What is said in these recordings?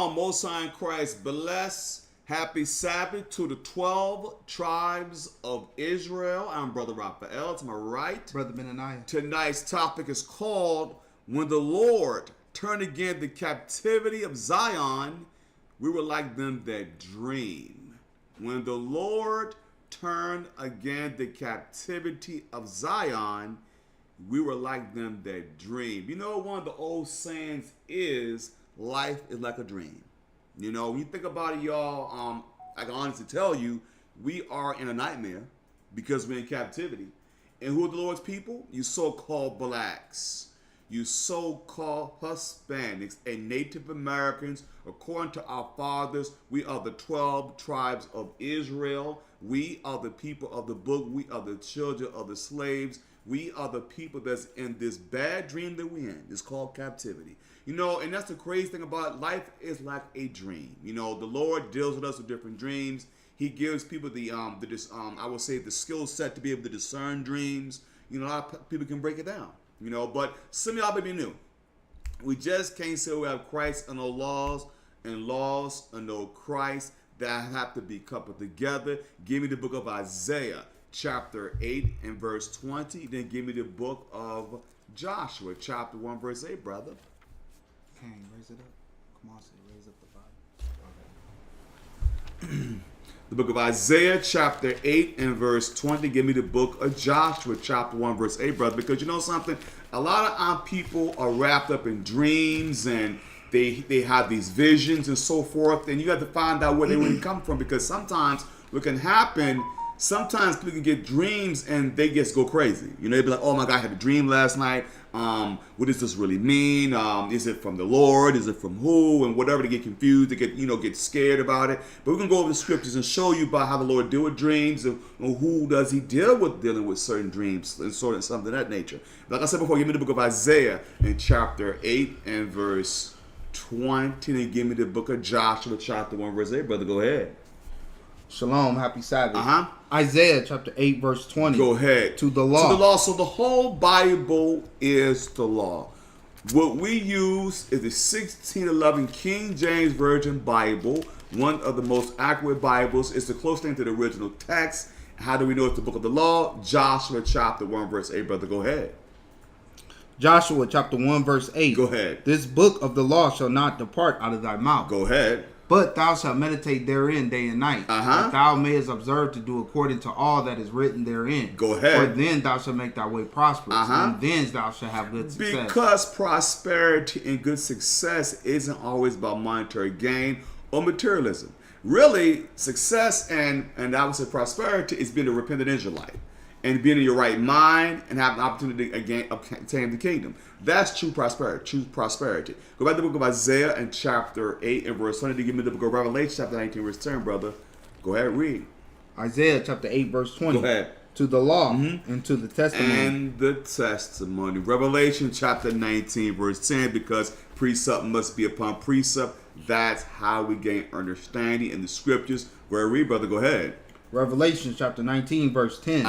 Shalom, Most High in Christ. Bless. Happy Sabbath to the 12 tribes of Israel. I'm Brother Raphael. To my right, Brother Benaniah. Tonight's topic is called, When the Lord Turned Again the Captivity of Zion, we were like them that dream. When the Lord turned again the captivity of Zion, we were like them that dream. You know, one of the old sayings is, life is like a dream. You know, when you think about it, y'all, I can honestly tell you, we are in a nightmare because we're in captivity. And who are the Lord's people? You so-called blacks, you so-called Hispanics, and Native Americans. According to our fathers, we are the 12 tribes of Israel. We are the people of the book. We are the children of the slaves. We are the people that's in this bad dream that we're in. It's called captivity. You know, and that's the crazy thing about it. Life is like a dream. You know, the Lord deals with us with different dreams. He gives people I would say the skill set to be able to discern dreams. You know, a lot of people can break it down. You know, but some of y'all may be new. We just can't say we have Christ and no laws, and laws and no Christ that have to be coupled together. Give me the book of Isaiah, chapter 8 and verse 20. Then give me the book of Joshua, chapter 1, verse 8, brother. Can you raise it up? Come on, say, raise up the Bible. The book of Isaiah, chapter 8 and verse 20. Give me the book of Joshua, chapter 1, verse 8, brother. Because you know something? A lot of our people are wrapped up in dreams and they have these visions and so forth. And you have to find out where they really come from. Because sometimes what can happen, sometimes people can get dreams and they just go crazy. You know, they'd be like, oh my God, I had a dream last night. What does this really mean? Is it from the Lord? Is it from who? And whatever, they get confused, they get scared about it. But we can go over the scriptures and show you about how the Lord deal with dreams and who does he deal with dealing with certain dreams and sort of something of that nature. Like I said before, give me the book of Isaiah in chapter 8 and verse 20. And give me the book of Joshua, chapter 1, verse 8. Brother, go ahead. Shalom, happy Sabbath. Isaiah chapter 8, verse 20. Go ahead. To the law. To the law. So the whole Bible is the law. What we use is the 1611 King James Version Bible, one of the most accurate Bibles. It's the closest thing to the original text. How do we know it's the book of the law? Joshua chapter 1, verse 8. Brother, go ahead. Joshua chapter 1, verse 8. Go ahead. This book of the law shall not depart out of thy mouth. Go ahead. But thou shalt meditate therein day and night, that thou mayest observe to do according to all that is written therein. Go ahead. For then thou shalt make thy way prosperous, and then thou shalt have good success. Because prosperity and good success isn't always about monetary gain or materialism. Really, success and I would say prosperity is being a repentant Israelite and being in your right mind and having an opportunity to obtain the kingdom. That's true prosperity. Go back to the book of Isaiah and chapter 8 and verse 20 to give me the book of Revelation chapter 19 verse 10, brother. Go ahead, read. Isaiah chapter 8 verse 20. Go ahead. To the law and to the testimony. And the testimony. Revelation chapter 19 verse 10, because precept must be upon precept. That's how we gain understanding in the scriptures. Go ahead, read, brother. Go ahead. Revelation chapter 19 verse 10.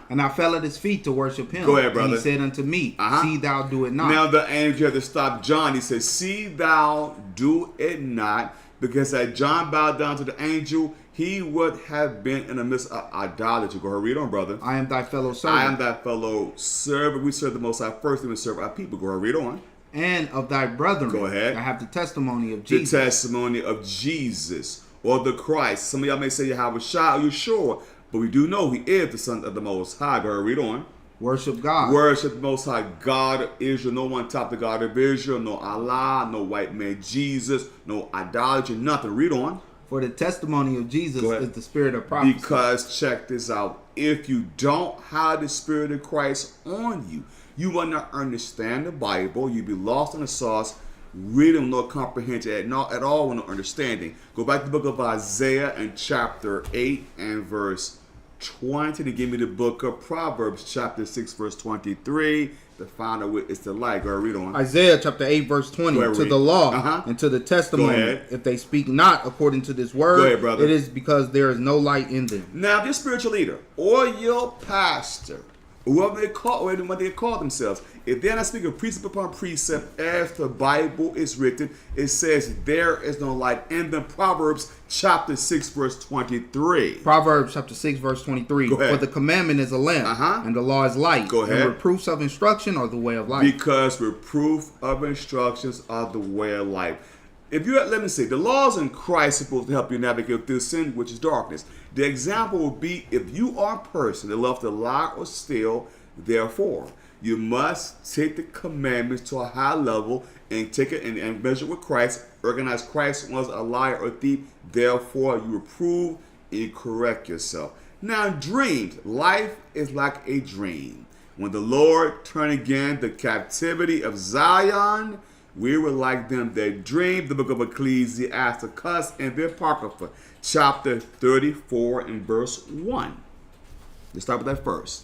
And I fell at his feet to worship him. Go ahead, brother. And he said unto me, see thou do it not. Now the angel had to stop John. He said, see thou do it not. Because had John bowed down to the angel, he would have been in the midst of idolatry. Go ahead, read on, brother. I am thy fellow servant. I am thy fellow servant. We serve the Most High first, and we serve our people. Go ahead, read on. And of thy brethren. Go ahead. I have the testimony of Jesus. The testimony of Jesus. Or the Christ. Some of y'all may say Yahweh Shai. Are you sure? But we do know he is the Son of the Most High. Go ahead, read on. Worship God. Worship the Most High God of Israel. No one top the God of Israel. No Allah. No white man Jesus. No idolatry. Nothing. Read on. For the testimony of Jesus is the spirit of prophecy. Because check this out. If you don't have the spirit of Christ on you, you will not understand the Bible. You'll be lost in the sauce. Reading no comprehension at all with no understanding. Go back to the book of Isaiah and chapter 8 and verse 20 to give me the book of Proverbs chapter 6 verse 23 to find out what it's the like. Go read on. Isaiah chapter 8 verse 20. To the law and to the testimony. If they speak not according to this word, ahead, brother. It is because there is no light in them. Now, if your spiritual leader or your pastor Whoever they call, or what they call themselves. If they're not speaking precept upon precept, as the Bible is written, it says there is no light. And then Proverbs chapter 6, verse 23. Proverbs chapter 6, verse 23. Go ahead. For the commandment is a lamp, and the law is light. Go ahead. And reproofs of instruction are the way of life. Because reproof of instructions are the way of life. If you let me say, the laws in Christ are supposed to help you navigate through sin, which is darkness. The example would be if you are a person that loves to lie or steal, therefore, you must take the commandments to a high level and take it and measure with Christ. Recognize Christ was a liar or thief, therefore you reprove and you correct yourself. Now, dreams. Life is like a dream. When the Lord turned again the captivity of Zion, we were like them that dreamed. The book of Ecclesiasticus and the Apocrypha, chapter 34 and verse 1. Let's start with that first.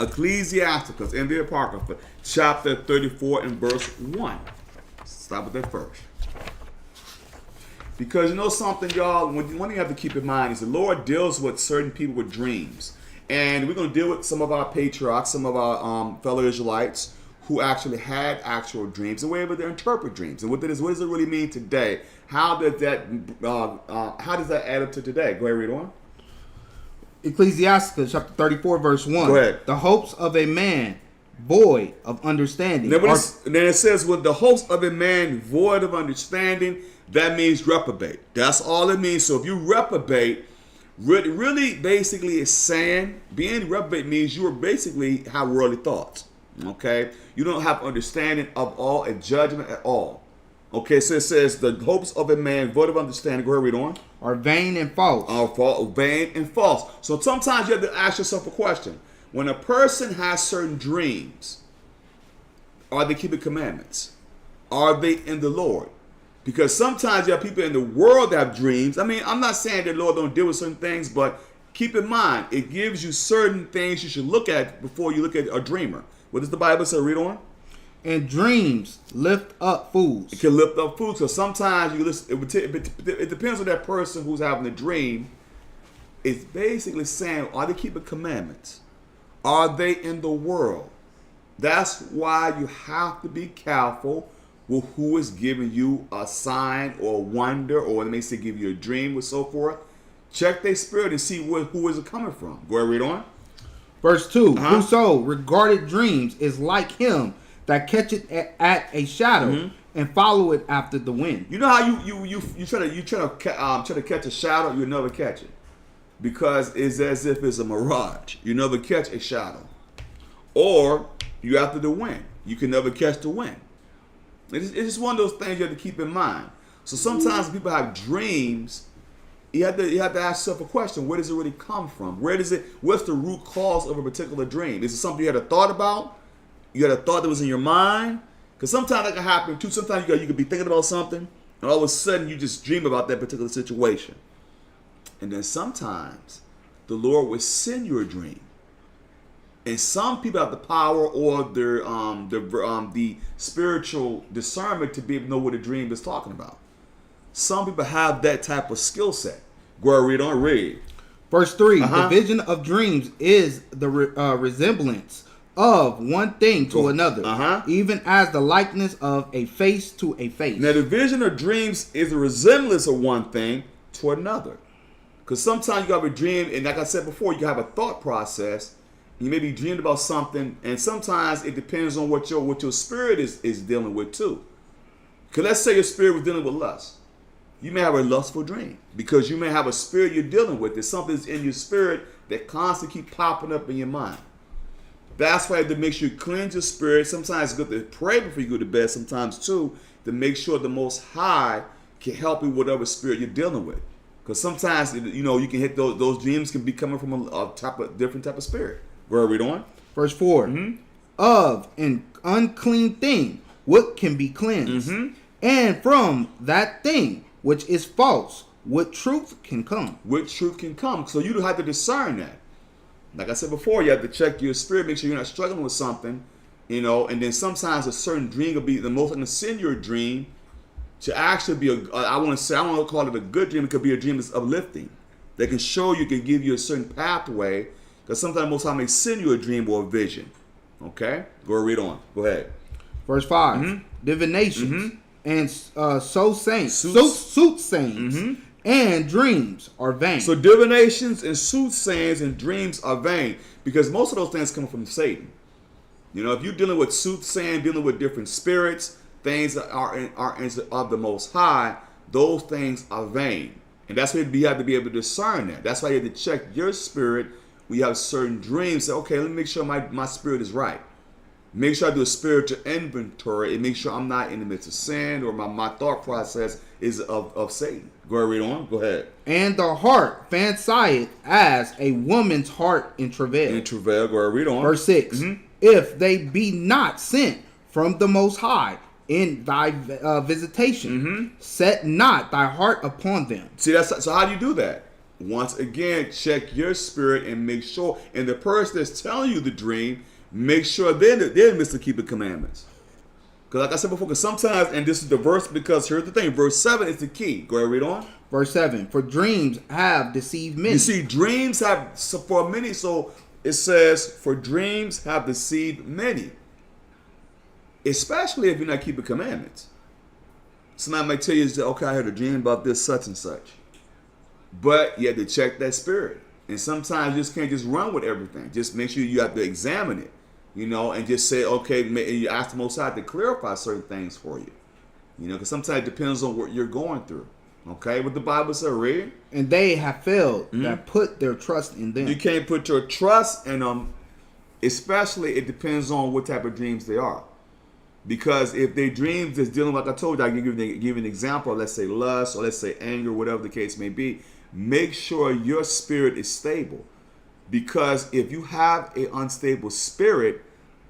Ecclesiasticus and the Apocrypha, chapter 34 and verse 1. Stop with that first. Because you know something, y'all, one thing you have to keep in mind is the Lord deals with certain people with dreams. And we're going to deal with some of our patriarchs, some of our fellow Israelites who actually had actual dreams and were able to interpret dreams. And what does it really mean today? How does that add up to today? Go ahead, read on. Ecclesiasticus chapter 34, verse 1. Go ahead. The hopes of a man void of understanding. Then it says, with the hopes of a man void of understanding, that means reprobate. That's all it means. So if you reprobate, really basically it's saying, being reprobate means you basically have worldly thoughts. Okay? You don't have understanding of all, a judgment at all. Okay, so it says the hopes of a man void of understanding, go ahead, read on, are vain and false. Are vain and false. So sometimes you have to ask yourself a question. When a person has certain dreams, are they keeping commandments? Are they in the Lord? Because sometimes you have people in the world that have dreams. I mean, I'm not saying that the Lord don't deal with certain things, but keep in mind, it gives you certain things you should look at before you look at a dreamer. What does the Bible say? Read on. And dreams lift up fools. It can lift up fools. So sometimes you listen. It depends on that person who's having the dream. It's basically saying, are they keeping commandments? Are they in the world? That's why you have to be careful with who is giving you a sign or a wonder, or they may say give you a dream or so forth. Check their spirit and see who is it coming from. Go ahead, read on. Verse 2. Whoso regarded dreams is like him that catcheth at a shadow and follow it after the wind. You know how you try to catch a shadow, you'll never catch it, because it's as if it's a mirage. You never catch a shadow. Or you after the wind, you can never catch the wind. It's just one of those things you have to keep in mind. So sometimes people have dreams. You have to ask yourself a question: where does it really come from? What's the root cause of a particular dream? Is it something you had a thought about? You had a thought that was in your mind? Because sometimes that can happen too. Sometimes you could be thinking about something, and all of a sudden you just dream about that particular situation. And then sometimes the Lord will send you a dream. And some people have the power or the spiritual discernment to be able to know what a dream is talking about. Some people have that type of skill set. Go ahead, read on. Read. Verse 3. The vision of dreams is the resemblance of one thing to another, even as the likeness of a face to a face. Now, the vision of dreams is the resemblance of one thing to another. Because sometimes you have a dream, and like I said before, you have a thought process. You may be dreaming about something, and sometimes it depends on what your spirit is dealing with too. Because let's say your spirit was dealing with lust. You may have a lustful dream because you may have a spirit you're dealing with. There's something in your spirit that constantly keep popping up in your mind. That's why to make sure you cleanse your spirit. Sometimes it's good to pray before you go to bed. Sometimes too, to make sure the Most High can help you with whatever spirit you're dealing with. Because sometimes you can hit those dreams can be coming from a different type of spirit. Where are we on? Verse 4. Of an unclean thing, what can be cleansed? And from that thing which is false, what truth can come? What truth can come. So you have to discern that. Like I said before, you have to check your spirit, make sure you're not struggling with something, and then sometimes a certain dream will be the most going to send your dream to actually be I want to call it a good dream. It could be a dream that's uplifting. That can show you, can give you a certain pathway. Because sometimes the Most High may send you a dream or a vision. Okay? Go read on. Go ahead. Verse 5. Divinations and soothsayings and dreams are vain. So divinations and soothsayings and dreams are vain, because most of those things come from Satan. You know, if you're dealing with soothsaying, dealing with different spirits, things that are of the Most High, those things are vain. And that's why you have to be able to discern that. That's why you have to check your spirit when you have certain dreams. Say, okay, let me make sure my spirit is right. Make sure I do a spiritual inventory and make sure I'm not in the midst of sin, or my thought process is of Satan. Go ahead, read on. Go ahead. And the heart fancieth as a woman's heart in travail. In travail. Go ahead, read on. Verse 6. If they be not sent from the Most High in thy visitation, set not thy heart upon them. See, so how do you do that? Once again, check your spirit and make sure. And the person that's telling you the dream, make sure they're Mr. Keep the Commandments. Because like I said before, because sometimes, and this is the verse, because here's the thing, verse 7 is the key. Go ahead, read on. Verse 7, for dreams have deceived many. You see, dreams have, for many, so it says, for dreams have deceived many. Especially if you're not keeping commandments. Somebody might tell you, okay, I had a dream about this, such and such. But you have to check that spirit. And sometimes you just can't just run with everything. Just make sure you have to examine it, you know, and just say, okay, you ask the Most High to clarify certain things for you. You know, because sometimes it depends on what you're going through. Okay, what the Bible says, read. And they have failed that put their trust in them. You can't put your trust in them, especially it depends on what type of dreams they are. Because if they dreams that's dealing, like I told you, I can give you an example, let's say lust, or let's say anger, whatever the case may be. Make sure your spirit is stable. Because if you have an unstable spirit,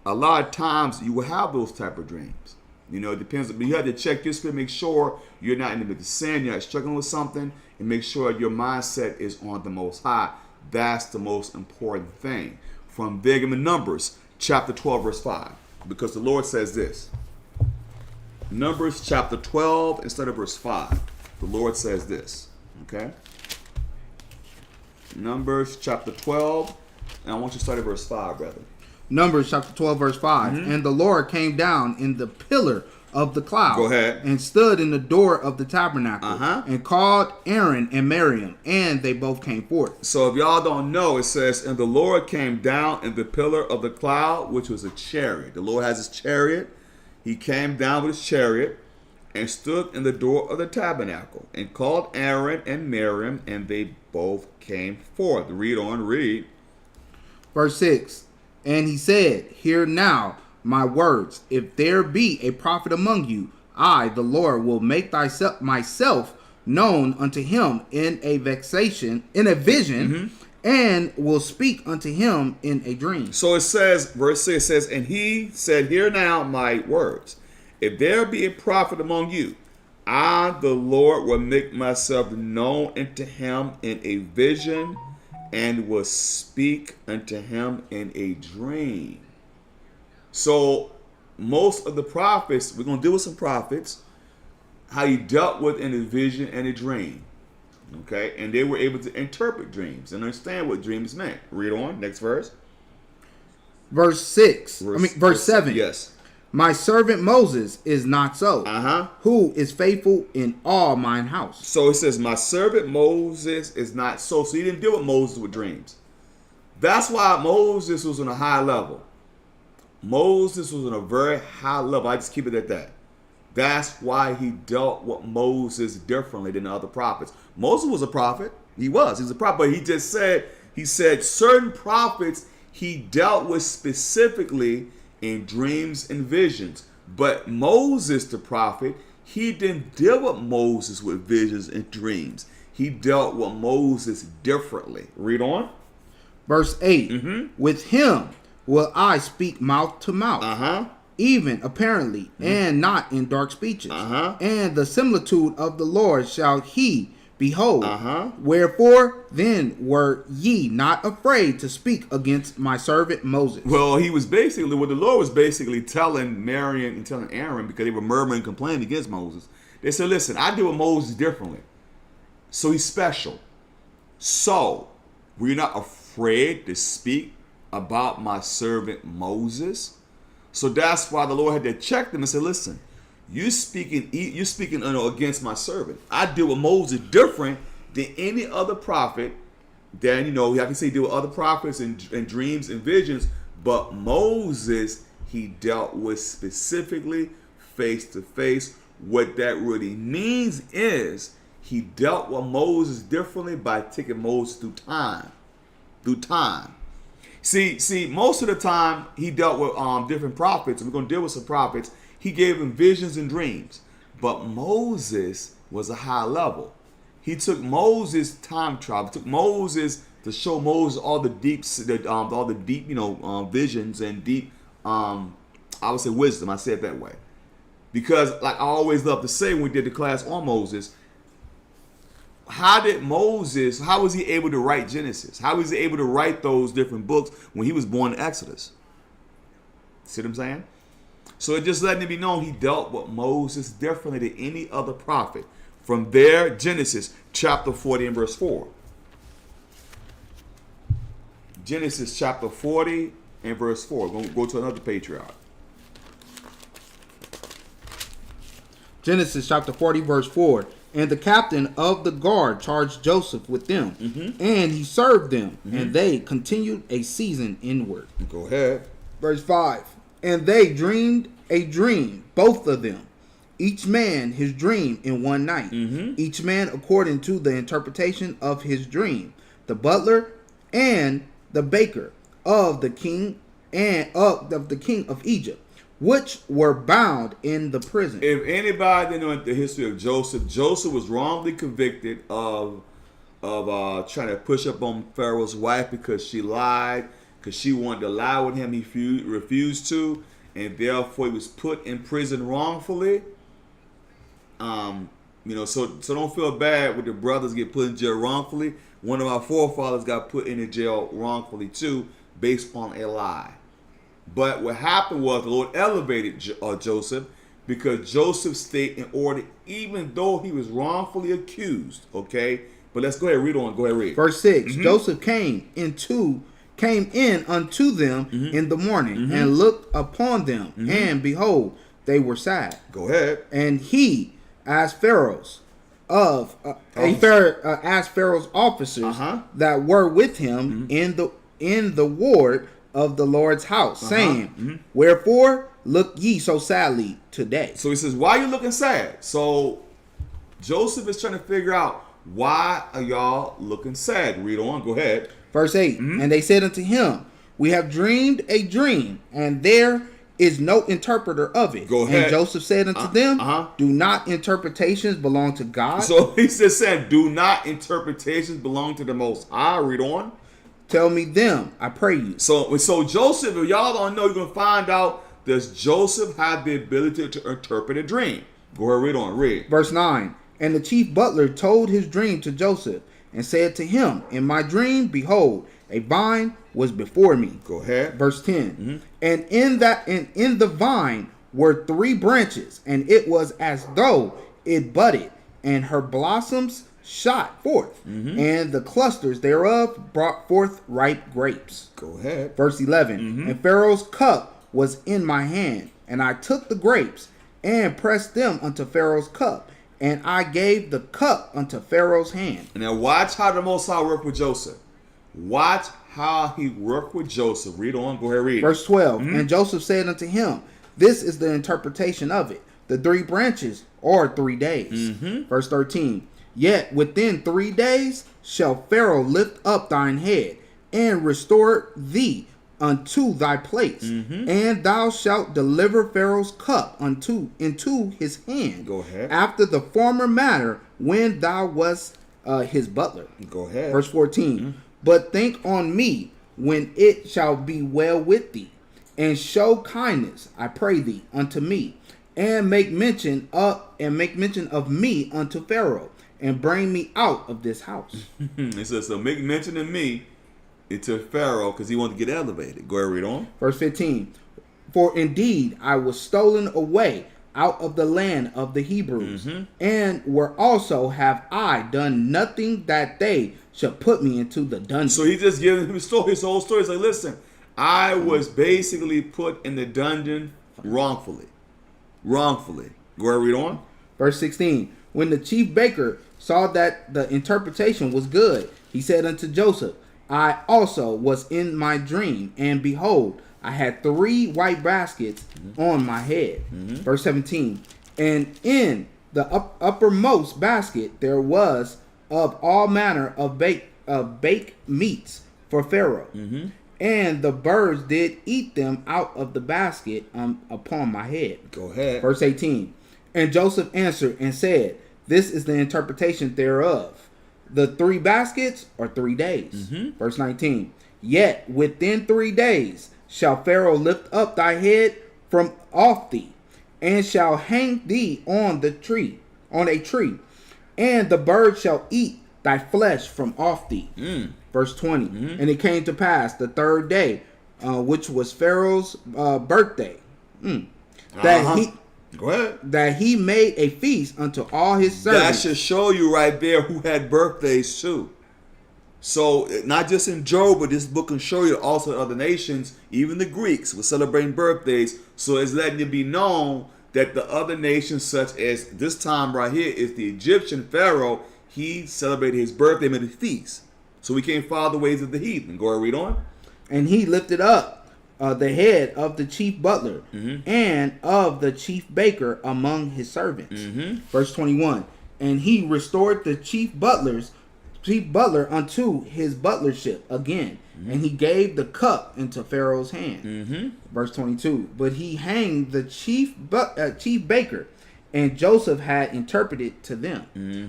a lot of times you will have those type of dreams. You know, it depends. But you have to check your spirit, make sure you're not in the midst of sin, you're not struggling with something, and make sure your mindset is on the Most High. That's the most important thing. From there, give me Numbers, chapter 12, verse 5. Because the Lord says this. Numbers chapter 12, instead of verse 5. The Lord says this. Okay? Numbers chapter 12, and I want you to start at verse 5, brother. Numbers chapter 12, verse 5. And the Lord came down in the pillar of the cloud. Go ahead. And stood in the door of the tabernacle. And called Aaron and Miriam, and they both came forth. So if y'all don't know, it says, and the Lord came down in the pillar of the cloud, which was a chariot. The Lord has his chariot. He came down with his chariot and stood in the door of the tabernacle and called Aaron and Miriam, and they both came forth. Read on, read. Verse 6. And he said, hear now my words. If there be a prophet among you, I, the Lord, will make myself known unto him in a vision, and will speak unto him in a dream. So it says, verse 6 says, and he said, hear now my words. If there be a prophet among you, I, the Lord, will make myself known unto him in a vision, and will speak unto him in a dream. So most of the prophets, we're going to deal with some prophets, how he dealt with in a vision and a dream. Okay, and they were able to interpret dreams and understand what dreams meant. Read on, next verse. Verse 7. Yes. My servant Moses is not so, who is faithful in all mine house. So it says, my servant Moses is not so. So he didn't deal with Moses with dreams. That's why Moses was on a high level. Moses was on a very high level. I just keep it at that. That's why he dealt with Moses differently than the other prophets. Moses was a prophet. He was a prophet. But he said certain prophets he dealt with specifically in dreams and visions. But Moses, the prophet, he didn't deal with Moses with visions and dreams. He dealt with Moses differently. Read on. Verse 8. With him will I speak mouth to mouth. Even apparently, and not in dark speeches. And the similitude of the Lord shall he behold. Wherefore then were ye not afraid to speak against my servant Moses? Well, he was basically, what the Lord was basically telling Miriam and telling Aaron, because they were murmuring and complaining against Moses. They said, listen, I deal with Moses differently. So he's special. So we're not afraid afraid to speak about my servant Moses? So that's why the Lord had to check them and say, listen, you're speaking against my servant. I deal with Moses different than any other prophet. Then, I can say deal with other prophets and dreams and visions. But Moses, he dealt with specifically face to face. What that really means is he dealt with Moses differently by taking Moses through time. See, most of the time he dealt with different prophets, and we're going to deal with some prophets. He gave them visions and dreams. But Moses was a high level. He took Moses time travel. Took Moses to show Moses all the deep, visions and deep, I would say wisdom. I say it that way, because like I always love to say when we did the class on Moses, how was he able to write Genesis? How was he able to write those different books when he was born in Exodus? See what I'm saying? So it just letting it be known he dealt with Moses differently than any other prophet. From there, Genesis chapter 40 and verse 4. Genesis chapter 40 and verse 4. We're going to go to another patriarch. Genesis chapter 40 verse 4. And the captain of the guard charged Joseph with them, and he served them, and they continued a season inward. Go ahead. Verse 5. And they dreamed a dream, both of them, each man his dream in one night, each man according to the interpretation of his dream. The butler and the baker of the king and of the king of Egypt, which were bound in the prison. If anybody didn't know the history of Joseph, Joseph was wrongly convicted of trying to push up on Pharaoh's wife because she lied, because she wanted to lie with him. He refused to, and therefore he was put in prison wrongfully. So don't feel bad when the brothers get put in jail wrongfully. One of our forefathers got put in the jail wrongfully too, based on a lie. But what happened was the Lord elevated Joseph because Joseph stayed in order even though he was wrongfully accused. Okay? But let's go ahead and read on. Go ahead and read. Verse 6. Joseph came in unto them in the morning and looked upon them, and behold, they were sad. Go ahead. And he asked Pharaoh's officers that were with him in the ward of the Lord's house, saying, Wherefore look ye so sadly today? So he says, why are you looking sad? So Joseph is trying to figure out, why are y'all looking sad? Read on. Go ahead. Verse 8. And they said unto him, We have dreamed a dream, and there is no interpreter of it. Go ahead. And Joseph said unto them, Do not interpretations belong to God? So he said, do not interpretations belong to the Most High? Read on. Tell me them, I pray you. So Joseph, if y'all don't know, you're going to find out, does Joseph have the ability to interpret a dream? Go ahead, read on, read. Verse 9. And the chief butler told his dream to Joseph, and said to him, In my dream, behold, a vine was before me. Go ahead. Verse 10. And in the vine were 3 branches, and it was as though it budded, and her blossoms shot forth, and the clusters thereof brought forth ripe grapes. Go ahead. Verse 11. And Pharaoh's cup was in my hand, and I took the grapes and pressed them unto Pharaoh's cup, and I gave the cup unto Pharaoh's hand. And now watch how the Most High worked with Joseph. Watch how he worked with Joseph. Read on. Go ahead, read. Verse 12. And Joseph said unto him, This is the interpretation of it. The 3 branches are 3 days. Verse 13. Yet within 3 days shall Pharaoh lift up thine head, and restore thee unto thy place, and thou shalt deliver Pharaoh's cup into his hand. Go ahead. After the former manner when thou wast his butler. Go ahead. Verse 14. But think on me when it shall be well with thee, and show kindness, I pray thee, unto me, and make mention of me unto Pharaoh, and bring me out of this house. It says, so make mention of me into Pharaoh, because he wanted to get elevated. Go ahead, read on. Verse 15. For indeed I was stolen away out of the land of the Hebrews, and were also have I done nothing that they shall put me into the dungeon. So he just giving him his whole story. He's like, listen, I was basically put in the dungeon wrongfully. Wrongfully. Go ahead, read on. Verse 16. When the chief baker saw that the interpretation was good, he said unto Joseph, I also was in my dream, and behold, I had 3 white baskets on my head. Verse 17. And in the uppermost basket there was of all manner of baked meats for Pharaoh. And the birds did eat them out of the basket upon my head. Go ahead. Verse 18. And Joseph answered and said, this is the interpretation thereof. The 3 baskets are 3 days. Verse 19. Yet within 3 days shall Pharaoh lift up thy head from off thee, and shall hang thee on a tree, and the birds shall eat thy flesh from off thee. Verse 20. And it came to pass the 3rd day, which was Pharaoh's birthday, Go ahead. that he made a feast unto all his servants. That should show you right there who had birthdays too. So not just in Job, but this book can show you also other nations, even the Greeks, were celebrating birthdays. So it's letting it be known that the other nations, such as this time right here, is the Egyptian Pharaoh. He celebrated his birthday with a feast. So we can't follow the ways of the heathen. Go ahead, read on. And he lifted up the head of the chief butler and of the chief baker among his servants. Verse 21. And he restored the chief butler unto his butlership again, and he gave the cup into Pharaoh's hand. Verse 22. But he hanged the chief baker, and Joseph had interpreted to them.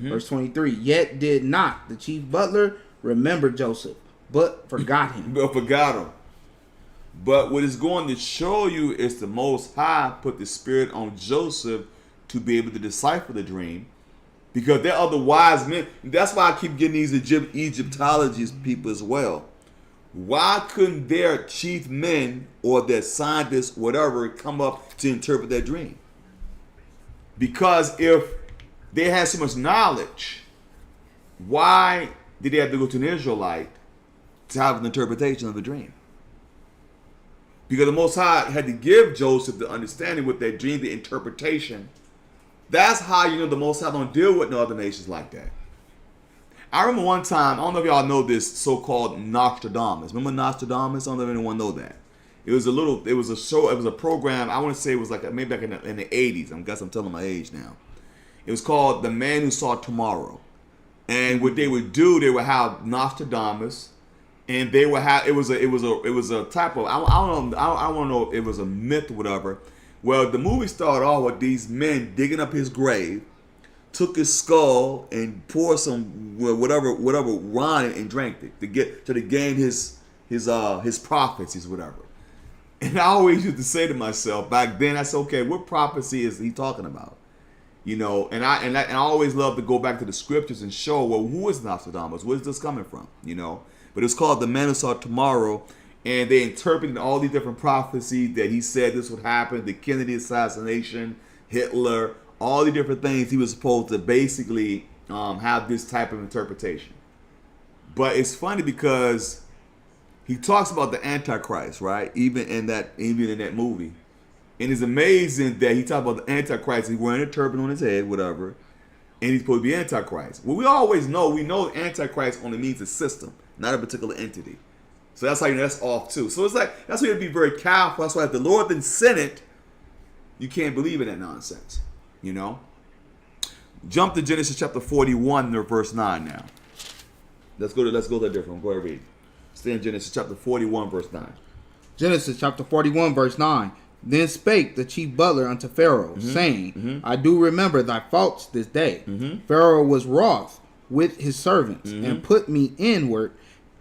Verse 23. Yet did not the chief butler remember Joseph, but forgot him. But what it's going to show you is the Most High put the spirit on Joseph to be able to decipher the dream, because there are other wise men. That's why I keep getting these Egyptologists people as well. Why couldn't their chief men or their scientists, whatever, come up to interpret their dream? Because if they had so much knowledge, why did they have to go to an Israelite to have an interpretation of the dream? Because the Most High had to give Joseph the understanding with that dream, the interpretation. That's how you know the Most High don't deal with no other nations like that. I remember one time, I don't know if y'all know this so-called Nostradamus. Remember Nostradamus? I don't know if anyone know that. It was a program, I want to say it was like maybe back in the 80s. I guess I'm telling my age now. It was called The Man Who Saw Tomorrow. And what they would do, they would have Nostradamus, and they would have it was a type of I don't know if it was a myth or whatever. Well, the movie started off with these men digging up his grave, took his skull and poured some whatever wine and drank it to gain his prophecies, whatever. And I always used to say to myself back then, I said, okay, what prophecy is he talking about? You know, and I always love to go back to the scriptures and show, well, who is Nostradamus? Where is this coming from? You know, but it's called The Man Who Saw Tomorrow, and they interpreted all these different prophecies that he said this would happen, the Kennedy assassination, Hitler, all the different things he was supposed to basically have this type of interpretation. But it's funny because he talks about the Antichrist, right? Even in that movie. And it's amazing that he talks about the Antichrist. He's wearing a turban on his head, whatever. And he's supposed to be Antichrist. Well, we know Antichrist only means a system, not a particular entity. So that's how you know that's off too. So it's like, that's why you have to be very careful. That's why if the Lord didn't send it, you can't believe in that nonsense. You know? Jump to Genesis chapter 41, verse 9 now. Let's go to that different. Go ahead and read. Stay in Genesis chapter 41, verse 9. Genesis chapter 41, verse 9. Then spake the chief butler unto Pharaoh, saying, I do remember thy faults this day. Pharaoh was wroth with his servants, and put me inward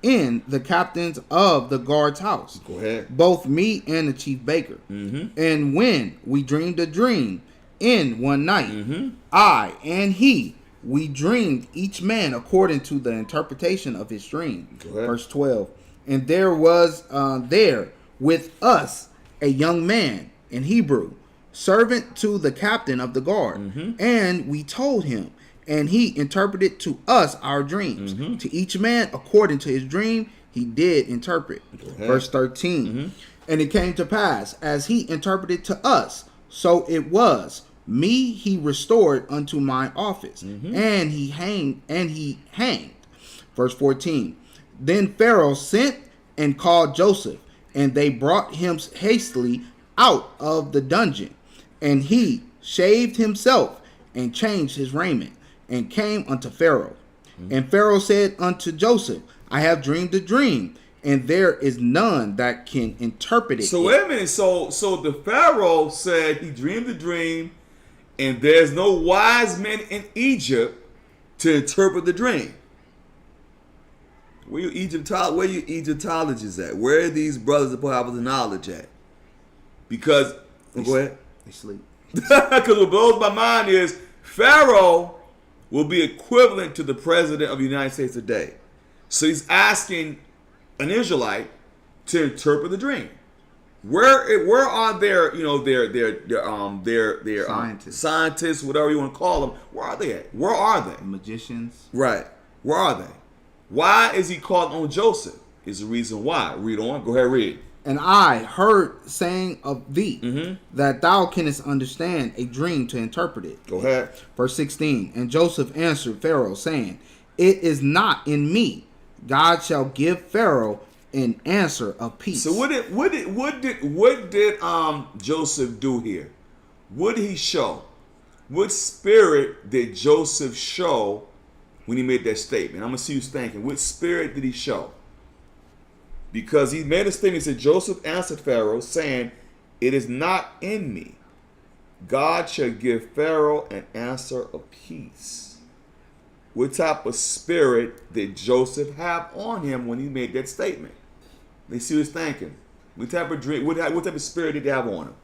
in the captains of the guard's house. Go ahead. Both me and the chief baker. And when we dreamed a dream in one night, I and he, we dreamed each man according to the interpretation of his dream. Verse 12. And there was there with us a young man in Hebrew, servant to the captain of the guard. And we told him, and he interpreted to us our dreams. To each man according to his dream, he did interpret. Verse 13. And it came to pass, as he interpreted to us, so it was. Me he restored unto my office, and he hanged. Verse 14. Then Pharaoh sent and called Joseph, and they brought him hastily out of the dungeon. And he shaved himself and changed his raiment, and came unto Pharaoh. And Pharaoh said unto Joseph, I have dreamed a dream, and there is none that can interpret it. So wait a minute. So the Pharaoh said he dreamed a dream, and there's no wise men in Egypt to interpret the dream. Where you Egyptologists at? Where are these brothers that have the knowledge at? Because go ahead. They sleep. Because what blows my mind is Pharaoh will be equivalent to the president of the United States today. So he's asking an Israelite to interpret the dream. Where are their scientists, whatever you want to call them? Where are they at? Where are they? Magicians. Right. Where are they? Why is he called on Joseph? Is the reason why. Read on. Go ahead, read. And I heard saying of thee that thou canst understand a dream to interpret it. Go ahead. Verse 16. And Joseph answered Pharaoh, saying, It is not in me. God shall give Pharaoh an answer of peace. So what did Joseph do here? What did he show? What spirit did Joseph show when he made that statement? I'm gonna see who's thinking. What spirit did he show? Because he made a statement. He said, Joseph answered Pharaoh, saying, It is not in me. God shall give Pharaoh an answer of peace. What type of spirit did Joseph have on him when he made that statement? They see who's thinking. What type of dream? What type of spirit did he have on him?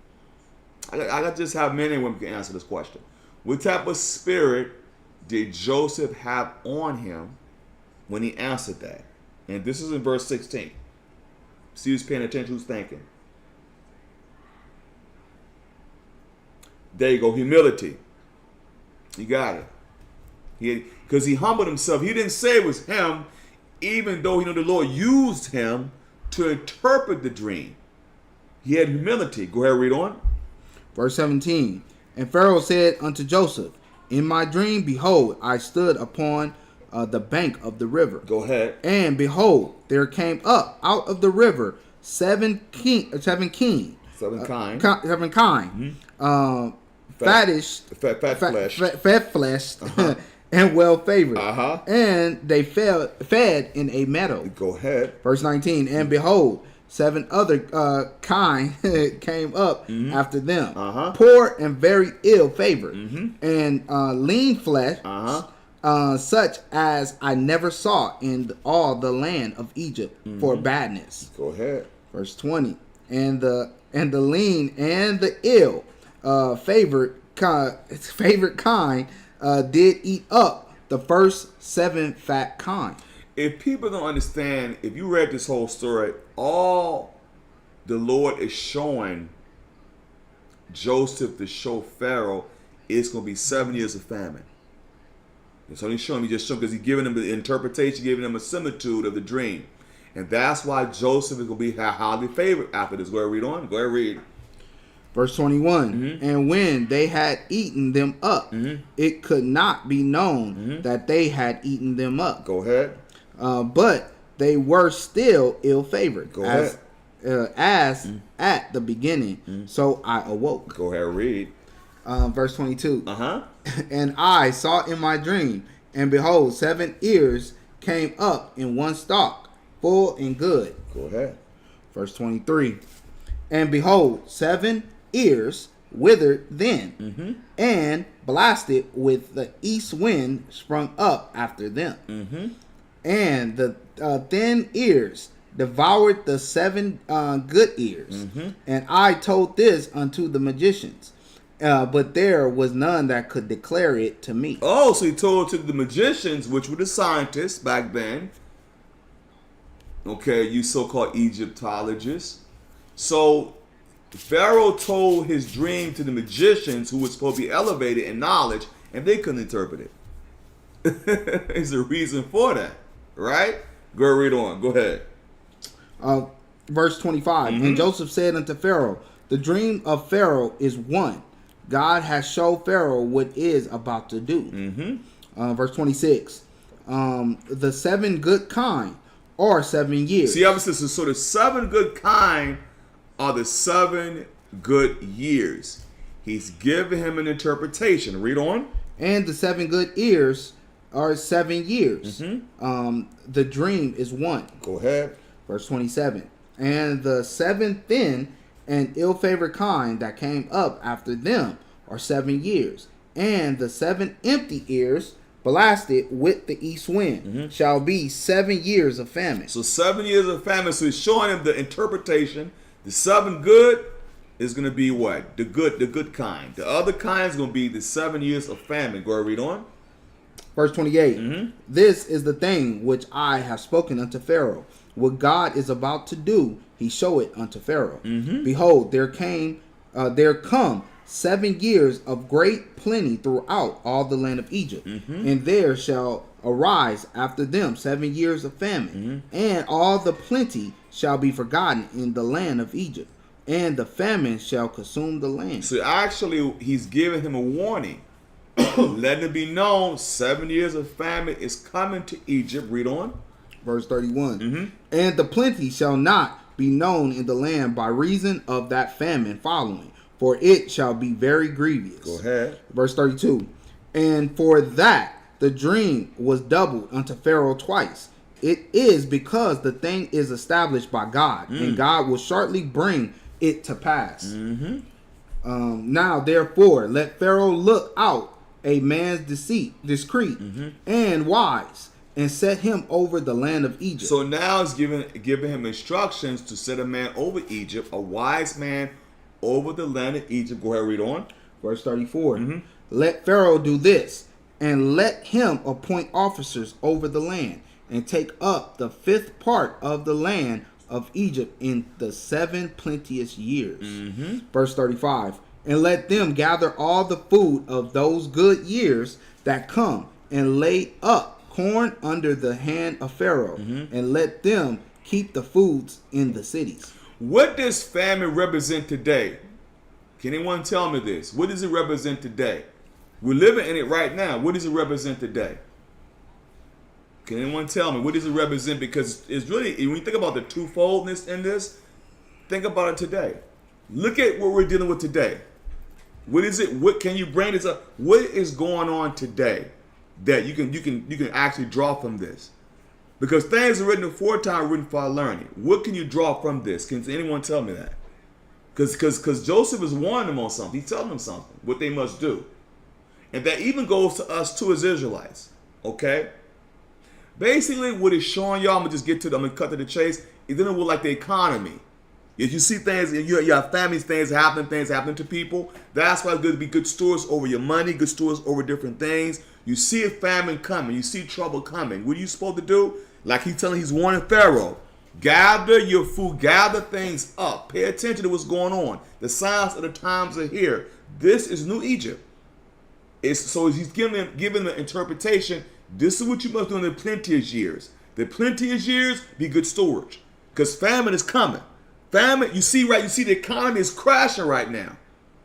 I got just how many women can answer this question. What type of spirit did Joseph have on him when he answered that? And this is in verse 16. See who's paying attention, who's thinking. There you go, humility. You got it. Because he humbled himself. He didn't say it was him, even though the Lord used him to interpret the dream. He had humility. Go ahead, read on. Verse 17. And Pharaoh said unto Joseph, In my dream, behold, I stood upon the bank of the river. Go ahead. And behold, there came up out of the river seven kind. Fat fleshed, and well favored. And they fed in a meadow. Go ahead. Verse 19. And behold, seven other kind came up after them, poor and very ill favored, and lean flesh, such as I never saw in all the land of Egypt for badness. Go ahead. Verse 20. And the lean and the ill favored kind did eat up the first seven fat kind. If people don't understand, if you read this whole story, all the Lord is showing Joseph to show Pharaoh is going to be 7 years of famine. It's only showing me just because he's giving them the interpretation, giving them a similitude of the dream. And that's why Joseph is going to be highly favored after this. Go ahead, read on. Go ahead, read. Verse 21. And when they had eaten them up, it could not be known that they had eaten them up. Go ahead. But they were still ill favored. Go ahead. As at the beginning. So I awoke. Go ahead, read. Verse 22. And I saw in my dream, and behold, 7 ears came up in one stalk, full and good. Go ahead. Verse 23. And behold, 7 ears withered then, and blasted with the east wind sprung up after them. And the thin ears devoured the 7 good ears. And I told this unto the magicians, but there was none that could declare it to me. Oh, so he told to the magicians, which were the scientists back then. Okay, you so-called Egyptologists. So Pharaoh told his dream to the magicians, who was supposed to be elevated in knowledge, and they couldn't interpret it. There's a reason for that, right? Go read on. Go ahead. Verse 25. And Joseph said unto Pharaoh, the dream of Pharaoh is one. God has showed Pharaoh what is about to do. Verse 26. The 7 good kind are 7 years. See, obviously, so the 7 good kind are the 7 good years. He's giving him an interpretation. Read on. And the 7 good years are 7 years. The dream is one. Go ahead. Verse 27. And the 7 thin and ill-favored kind that came up after them are 7 years. And the 7 empty ears blasted with the east wind shall be 7 years of famine. So 7 years of famine. So he's showing him the interpretation. The 7 good is going to be what? The good kind. The other kind is going to be the 7 years of famine. Go ahead, read on. Verse 28. This is the thing which I have spoken unto Pharaoh. What God is about to do, he show it unto Pharaoh. Behold, there come 7 years of great plenty throughout all the land of Egypt. And there shall arise after them 7 years of famine. And all the plenty shall be forgotten in the land of Egypt. And the famine shall consume the land. So actually, he's giving him a warning. Letting it be known, 7 years of famine is coming to Egypt. Read on. Verse 31. And the plenty shall not be known in the land by reason of that famine following, for it shall be very grievous. Go ahead. Verse 32. And for that the dream was doubled unto Pharaoh twice. It is because the thing is established by God, and God will shortly bring it to pass. Now therefore let Pharaoh look out a man's discreet and wise, and set him over the land of Egypt. So now it's giving him instructions to set a man over Egypt, a wise man over the land of Egypt. Go ahead, read on. Verse 34. Let Pharaoh do this, and let him appoint officers over the land, and take up the 5th part of the land of Egypt in the 7 plenteous years. Verse 35. And let them gather all the food of those good years that come, and lay up corn under the hand of Pharaoh, and let them keep the foods in the cities. What does famine represent today? Can anyone tell me this? What does it represent today? We're living in it right now. What does it represent today? Can anyone tell me? What does it represent? Because it's really, when you think about the twofoldness in this, think about it today. Look at what we're dealing with today. What is it? What can you bring this up? What is going on today that you can actually draw from this? Because things are written aforetime, written for our learning. What can you draw from this? Can anyone tell me that? Because Joseph is warning them on something. He's telling them something, what they must do. And that even goes to us too as Israelites. Okay? Basically, what it's showing y'all, I'm gonna cut to the chase, is dealing with like the economy. If you see things, you have families, things happening to people, that's why it's good to be good stewards over your money, good stewards over different things. You see a famine coming, you see trouble coming. What are you supposed to do? Like he's warning Pharaoh, gather your food, gather things up, pay attention to what's going on. The signs of the times are here. This is New Egypt. So he's giving them an interpretation. This is what you must do in the plenteous years. The plenteous years, be good stewards, because famine is coming. Famine, you see the economy is crashing right now.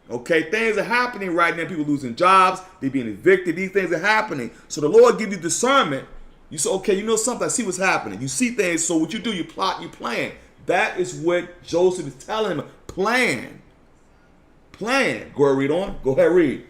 Okay, things are happening right now. People losing jobs, they're being evicted. These things are happening. So the Lord give you discernment. You say, okay, you know something, I see what's happening. You see things, so what you do, you plot, you plan. That is what Joseph is telling him. Plan. Go ahead, read on. Go ahead, read.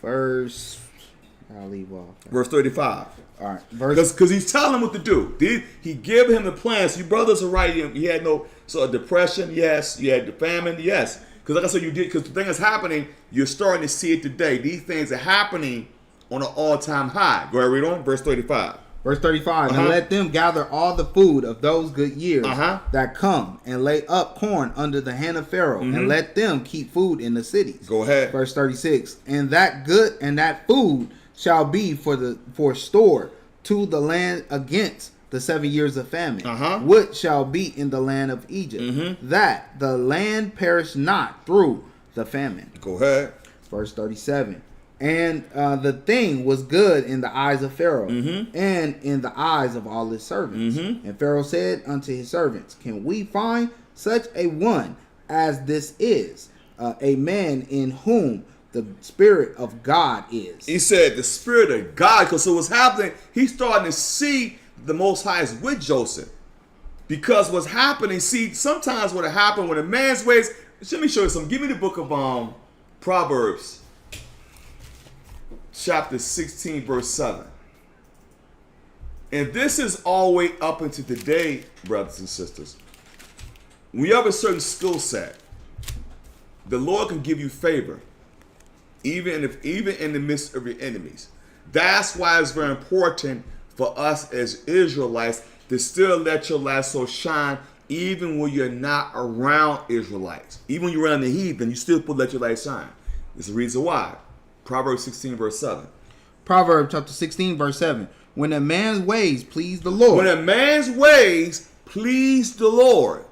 I'll leave off. Verse 35. All right. Because he's telling him what to do. He gave him the plans. So your brothers are right. He had no depression. Yes. You had the famine. Yes. Because like I said, you did. Because the thing is happening, you're starting to see it today. These things are happening on an all-time high. Go ahead, read on. Verse 35. Verse 35. And let them gather all the food of those good years that come, and lay up corn under the hand of Pharaoh, and let them keep food in the cities. Go ahead. Verse 36. And that good and that food shall be for store to the land against the 7 years of famine, which shall be in the land of Egypt, that the land perish not through the famine. Go ahead. Verse 37. And the thing was good in the eyes of Pharaoh and in the eyes of all his servants. And Pharaoh said unto his servants, can we find such a one as this is, a man in whom the Spirit of God is? He said the Spirit of God, because so what's happening, he's starting to see the Most High is with Joseph. Because what's happening, see, sometimes what happened when a man's ways, let me show you something. Give me the book of Proverbs. Chapter 16, verse 7. And this is all the way up into today, brothers and sisters. When you have a certain skill set, the Lord can give you favor, even in the midst of your enemies. That's why it's very important for us as Israelites to still let your light so shine, even when you're not around Israelites. Even when you're around the heathen, you still let your light shine. There's a reason why. Proverbs 16, verse 7. Proverbs chapter 16, verse 7. When a man's ways please the Lord. When a man's ways please the Lord.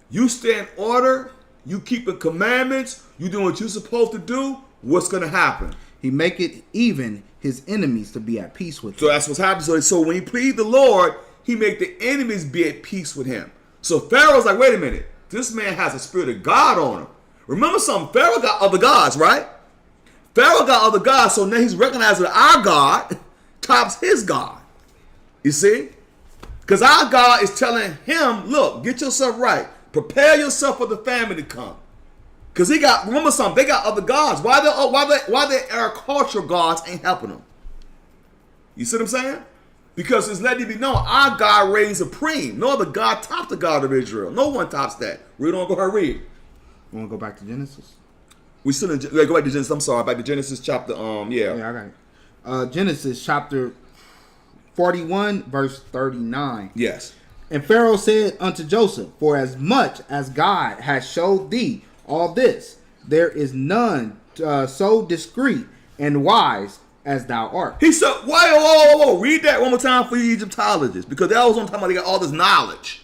You stay in order. You keep the commandments. You do what you're supposed to do. What's going to happen? He make it even his enemies to be at peace with him. So that's what's happening. So when he pleased the Lord, he make the enemies be at peace with him. So Pharaoh's like, wait a minute. This man has a spirit of God on him. Remember something. Pharaoh got other gods, right? Pharaoh got other gods, so now he's recognizing our God tops his God. You see? Because our God is telling him, look, get yourself right. Prepare yourself for the famine to come. Because remember something, they got other gods. Why the agricultural gods ain't helping them? You see what I'm saying? Because it's letting you be known, our God reigns supreme. No other God tops the God of Israel. No one tops that. Read on, go ahead, read. You want to go back to Genesis? We still in, go back to Genesis. I'm sorry, back to Genesis chapter. Yeah, I got it. Genesis chapter 41, verse 39. Yes. And Pharaoh said unto Joseph, for as much as God has showed thee all this, there is none so discreet and wise as thou art. He said, whoa. Read that one more time for you Egyptologists, because that was one time they got all this knowledge.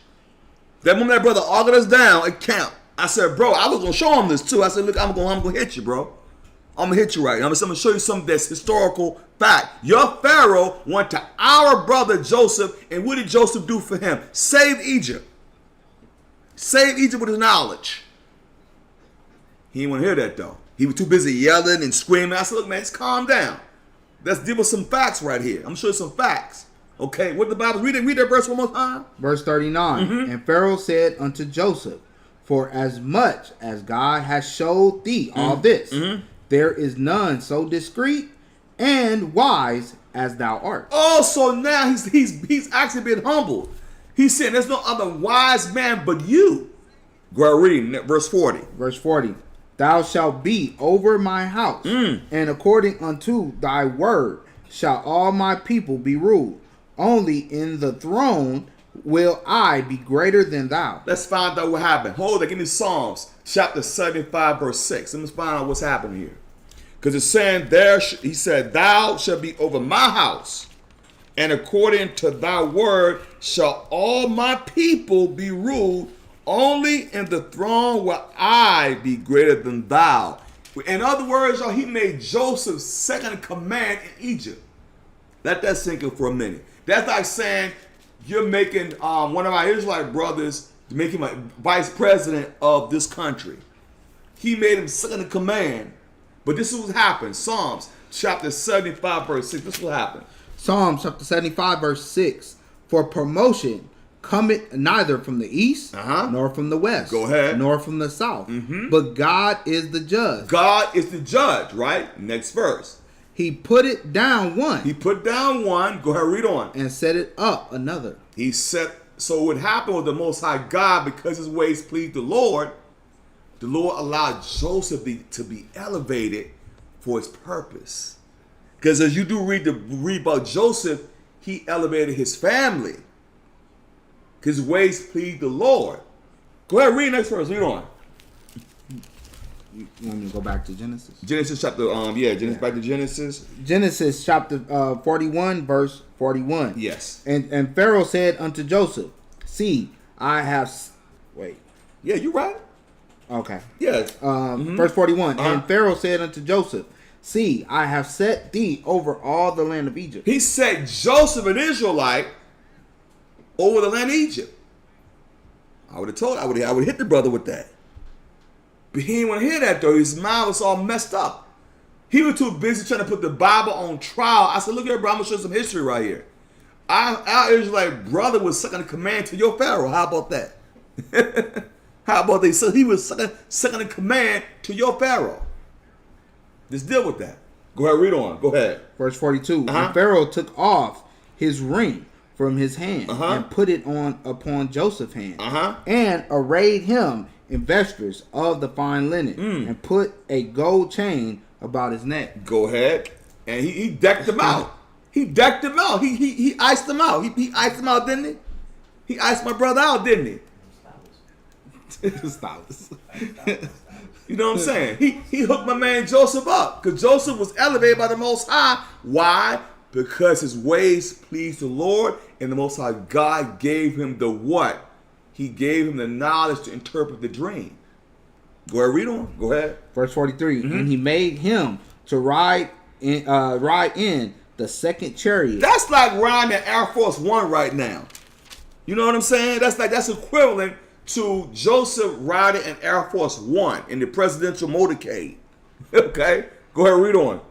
That moment that brother argued us down, it count. I said, bro, I was going to show him this too. I said, look, I'm going to hit you, bro. I'm going to hit you right. I'm going to show you something that's historical fact. Your Pharaoh went to our brother Joseph, and what did Joseph do for him? Save Egypt. Save Egypt with his knowledge. He didn't want to hear that, though. He was too busy yelling and screaming. I said, look, man, just calm down. Let's deal with some facts right here. I'm going to show you some facts. Okay, what the Bible? Read that verse one more time. Verse 39. And Pharaoh said unto Joseph, for as much as God has showed thee all this, there is none so discreet and wise as thou art. Oh, so now he's actually been humbled. He's saying there's no other wise man but you. Go ahead, reading verse 40. Verse 40. Thou shalt be over my house, and according unto thy word shall all my people be ruled. Only in the throne will I be greater than thou. Let's find out what happened. Hold on, give me Psalms chapter 75 verse 6. Let's find out what's happening here. Because it's saying he said, thou shalt be over my house, and according to thy word shall all my people be ruled. Only in the throne will I be greater than thou. In other words, he made Joseph second in command in Egypt. Let that sink in for a minute. That's like saying you're making one of our Israelite brothers, make him a vice president of this country. He made him second in command. But this is what happened. Psalms chapter 75 verse 6. This is what happened. Psalms chapter 75 verse 6. For promotion cometh neither from the east, nor from the west, go ahead, nor from the south. But God is the judge. God is the judge, right? Next verse. He put it down one. He put down one. Go ahead, read on. And set it up another. He set. So what happened with the Most High God, because his ways pleased the Lord allowed Joseph to be elevated for his purpose. Because as you do read about Joseph, he elevated his family. His ways pleased the Lord. Go ahead, read next verse. Read on. You want me to go back to Genesis? Genesis chapter, back to Genesis. Genesis chapter 41, verse 41. Yes. And Pharaoh said unto Joseph, see, I have... Wait. Yeah, you right. Okay. Yes. Verse 41. And Pharaoh said unto Joseph, See, I have set thee over all the land of Egypt. He set Joseph, an Israelite, over the land of Egypt. I would have hit the brother with that. But he didn't want to hear that though. His mind was all messed up. He was too busy trying to put the Bible on trial. I said, look here, bro, I'm going to show some history right here. Our Israelite brother was second in command to your Pharaoh. How about that? How about that? So he was second in command to your Pharaoh. Let's deal with that. Go ahead, read on. Go ahead. Verse 42. And Pharaoh took off his ring from his hand and put it upon Joseph's hand and arrayed him in vestures of the fine linen and put a gold chain about his neck. Go ahead. And he decked him out. He decked him out. He iced him out. He iced him out, didn't he? He iced my brother out, didn't he? Stylus. You know what I'm saying? He hooked my man Joseph up because Joseph was elevated by the Most High. Why? Because his ways pleased the Lord, and the Most High God gave him the what? He gave him the knowledge to interpret the dream. Go ahead, read on. Go ahead. Verse 43. And he made him to ride in the second chariot. That's like riding the Air Force One right now. You know what I'm saying? That's equivalent to Joseph riding an Air Force One in the presidential motorcade. Okay? Go ahead, read on.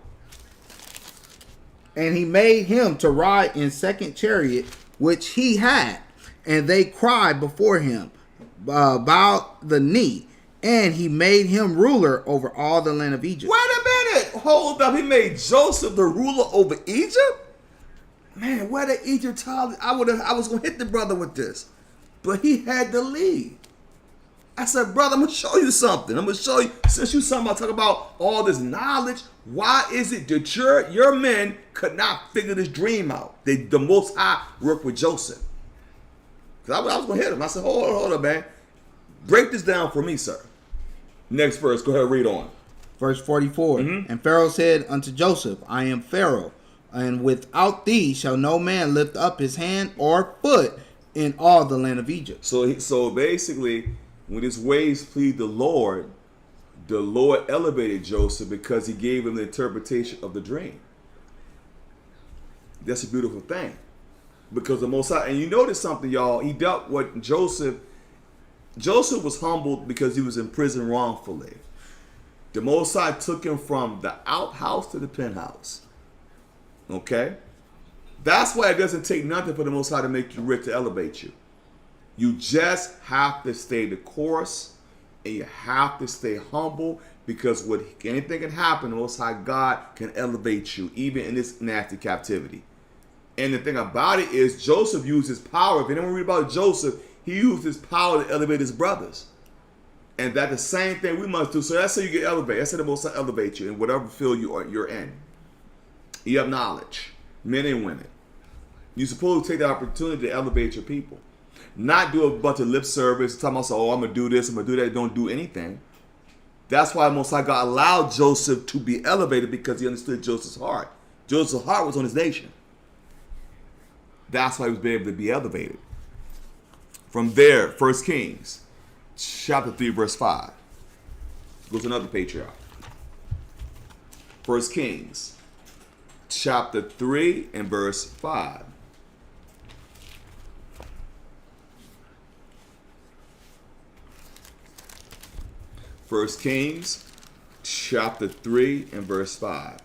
And he made him to ride in second chariot, which he had. And they cried before him, about the knee. And he made him ruler over all the land of Egypt. Wait a minute. Hold up. He made Joseph the ruler over Egypt? Man, where the Egypt child? I was going to hit the brother with this. But he had to leave. I said, brother, I'm going to show you something. I'm going to show you, since you talk about all this knowledge, why is it that your men could not figure this dream out? The Most High worked with Joseph. Because I was going to hit him. I said, hold up, man. Break this down for me, sir. Next verse. Go ahead, read on. Verse 44. And Pharaoh said unto Joseph, I am Pharaoh, and without thee shall no man lift up his hand or foot in all the land of Egypt. So basically, when his ways pleased the Lord elevated Joseph because he gave him the interpretation of the dream. That's a beautiful thing. Because the Most High, and you notice something, y'all, he dealt with Joseph. Joseph was humbled because he was in prison wrongfully. The Most High took him from the outhouse to the penthouse. Okay? That's why it doesn't take nothing for the Most High to make you rich, to elevate you. You just have to stay the course, and you have to stay humble, because anything can happen, the Most High God can elevate you, even in this nasty captivity. And the thing about it is, Joseph used his power. If anyone read about Joseph, he used his power to elevate his brothers. And that's the same thing we must do. So that's how you get elevated. That's how the Most High elevate you in whatever field you're in. You have knowledge, men and women. You're supposed to take the opportunity to elevate your people. Not do a bunch of lip service, talking about, oh, I'm going to do this, I'm going to do that. Don't do anything. That's why Most High God allowed Joseph to be elevated, because he understood Joseph's heart. Joseph's heart was on his nation. That's why he was able to be elevated. From there, 1 Kings, chapter 3, verse 5. Goes another patriarch. 1 Kings, chapter 3, and verse 5. First Kings, chapter 3, and verse 5.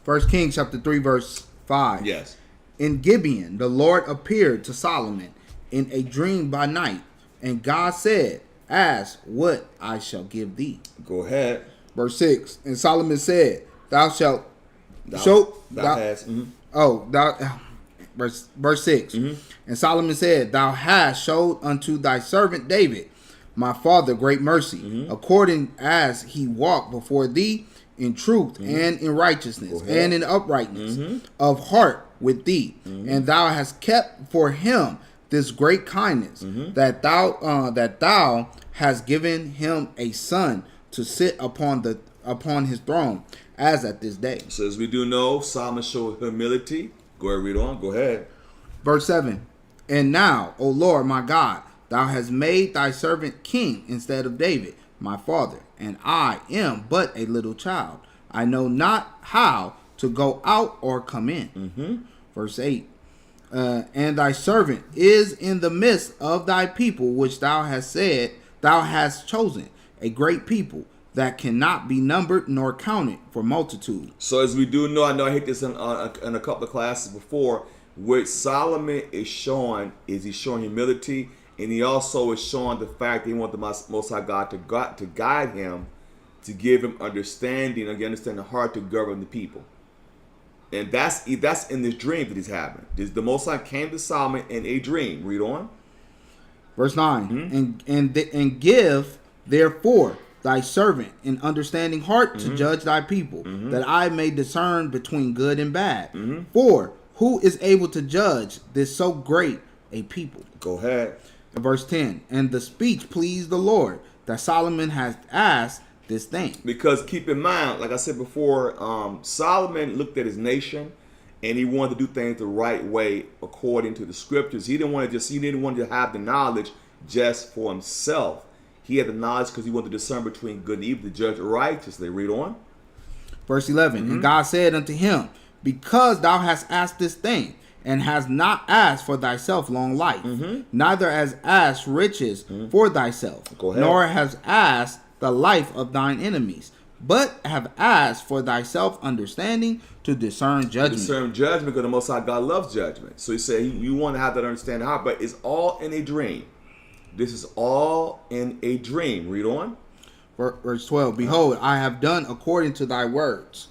1 Kings, chapter 3, verse 5. Yes. In Gibeon, the Lord appeared to Solomon in a dream by night, and God said, ask what I shall give thee. Go ahead. Verse 6. And Solomon said, thou shalt Verse 6. And Solomon said, thou hast showed unto thy servant David, my father, great mercy, according as he walked before thee in truth and in righteousness and in uprightness of heart with thee. And thou hast kept for him this great kindness, that thou hast given him a son to sit upon his throne, as at this day. So as we do know, Solomon showed humility. Go ahead, read on. Go ahead. Verse 7. And now, O Lord my God, thou hast made thy servant king instead of David, my father, and I am but a little child. I know not how to go out or come in. Verse 8. And thy servant is in the midst of thy people, which thou hast said thou hast chosen, a great people that cannot be numbered nor counted for multitude. So as we do know, I know I hit this in a couple of classes before, what Solomon is showing is he's showing humility, and he also is showing the fact that he wants the Most High God to guide him, to give him understanding, again, understand the heart to govern the people. And that's in this dream that he's having. The Most High came to Solomon in a dream. Read on. Verse 9. And give therefore thy servant an understanding heart to judge thy people, that I may discern between good and bad. For who is able to judge this so great a people? Go ahead. Verse 10. And the speech pleased the Lord, that Solomon has asked this thing. Because keep in mind, like I said before, Solomon looked at his nation and he wanted to do things the right way according to the scriptures. He didn't want to have the knowledge just for himself. He had the knowledge because he wanted to discern between good and evil, to judge righteously. Read on. Verse 11. And God said unto him, because thou hast asked this thing, and hast not asked for thyself long life, neither hast asked riches for thyself, nor hast asked the life of thine enemies, but have asked for thyself understanding to discern judgment. Discern judgment, because the Most High God loves judgment. So he said you want to have that understanding heart, but it's all in a dream. This is all in a dream. Read on. Verse 12. Behold, I have done according to thy words.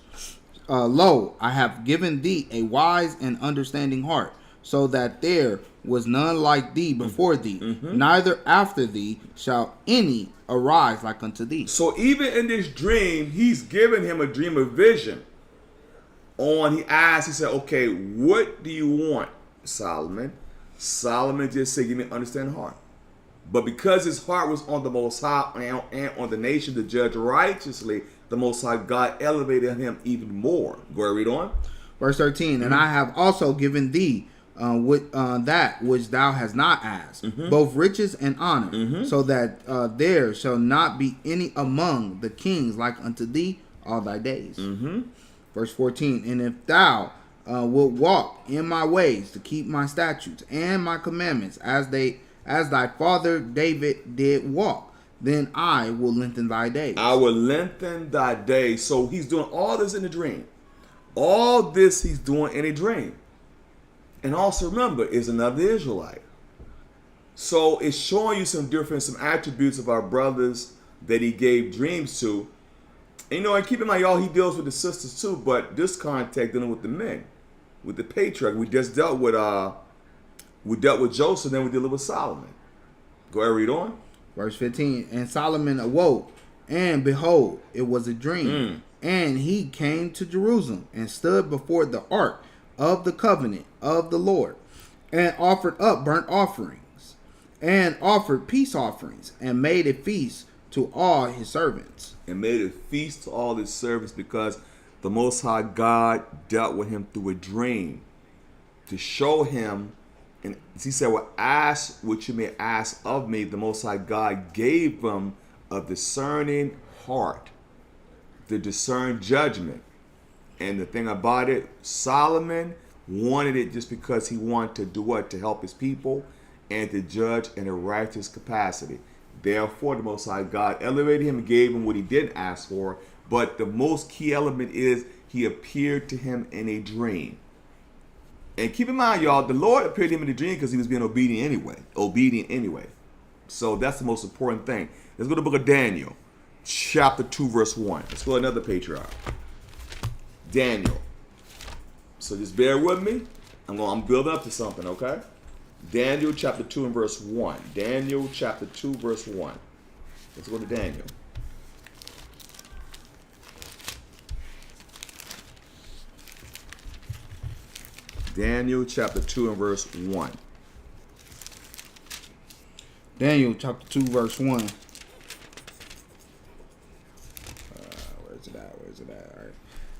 Lo, I have given thee a wise and understanding heart, so that there was none like thee before thee, neither after thee shall any arise like unto thee. So even in this dream, he's given him a dream of vision. He said, okay, what do you want, Solomon? Solomon just said, give me an understanding heart. But because his heart was on the Most High and on the nation to judge righteously, the Most High God elevated him even more. Go ahead, read on. Verse 13. And I have also given thee that which thou hast not asked, both riches and honor, so that there shall not be any among the kings like unto thee all thy days. Verse 14. And if thou wilt walk in my ways to keep my statutes and my commandments as thy father David did walk, then I will lengthen thy days. I will lengthen thy days. So he's doing all this in a dream. All this he's doing in a dream. And also remember, is another Israelite. So it's showing you some attributes of our brothers that he gave dreams to. And and keep in mind, y'all, he deals with the sisters too, but this context dealing with the men, with the patriarch. We just dealt with Joseph, then we deal with Solomon. Go ahead, read on. Verse 15. And Solomon awoke, and behold, it was a dream. And he came to Jerusalem, and stood before the ark of the covenant of the Lord, and offered up burnt offerings, and offered peace offerings, and made a feast to all his servants. And made a feast to all his servants, because the Most High God dealt with him through a dream to show him. And he said, well, ask what you may ask of me. The Most High God gave them a discerning heart to discern judgment. And the thing about it, Solomon wanted it just because he wanted to do what? To help his people and to judge in a righteous capacity. Therefore, the Most High God elevated him and gave him what he didn't ask for. But the most key element is he appeared to him in a dream. And keep in mind, y'all, the Lord appeared to him in a dream because he was being obedient anyway. So that's the most important thing. Let's go to the book of Daniel, chapter 2, verse 1. Let's go to another patriarch. Daniel. So just bear with me. I'm building up to something, okay? Daniel chapter 2 and verse 1. Daniel chapter 2, verse 1. Let's go to Daniel. Daniel chapter 2 and verse 1. Daniel chapter 2 verse 1. Where's it at? All right.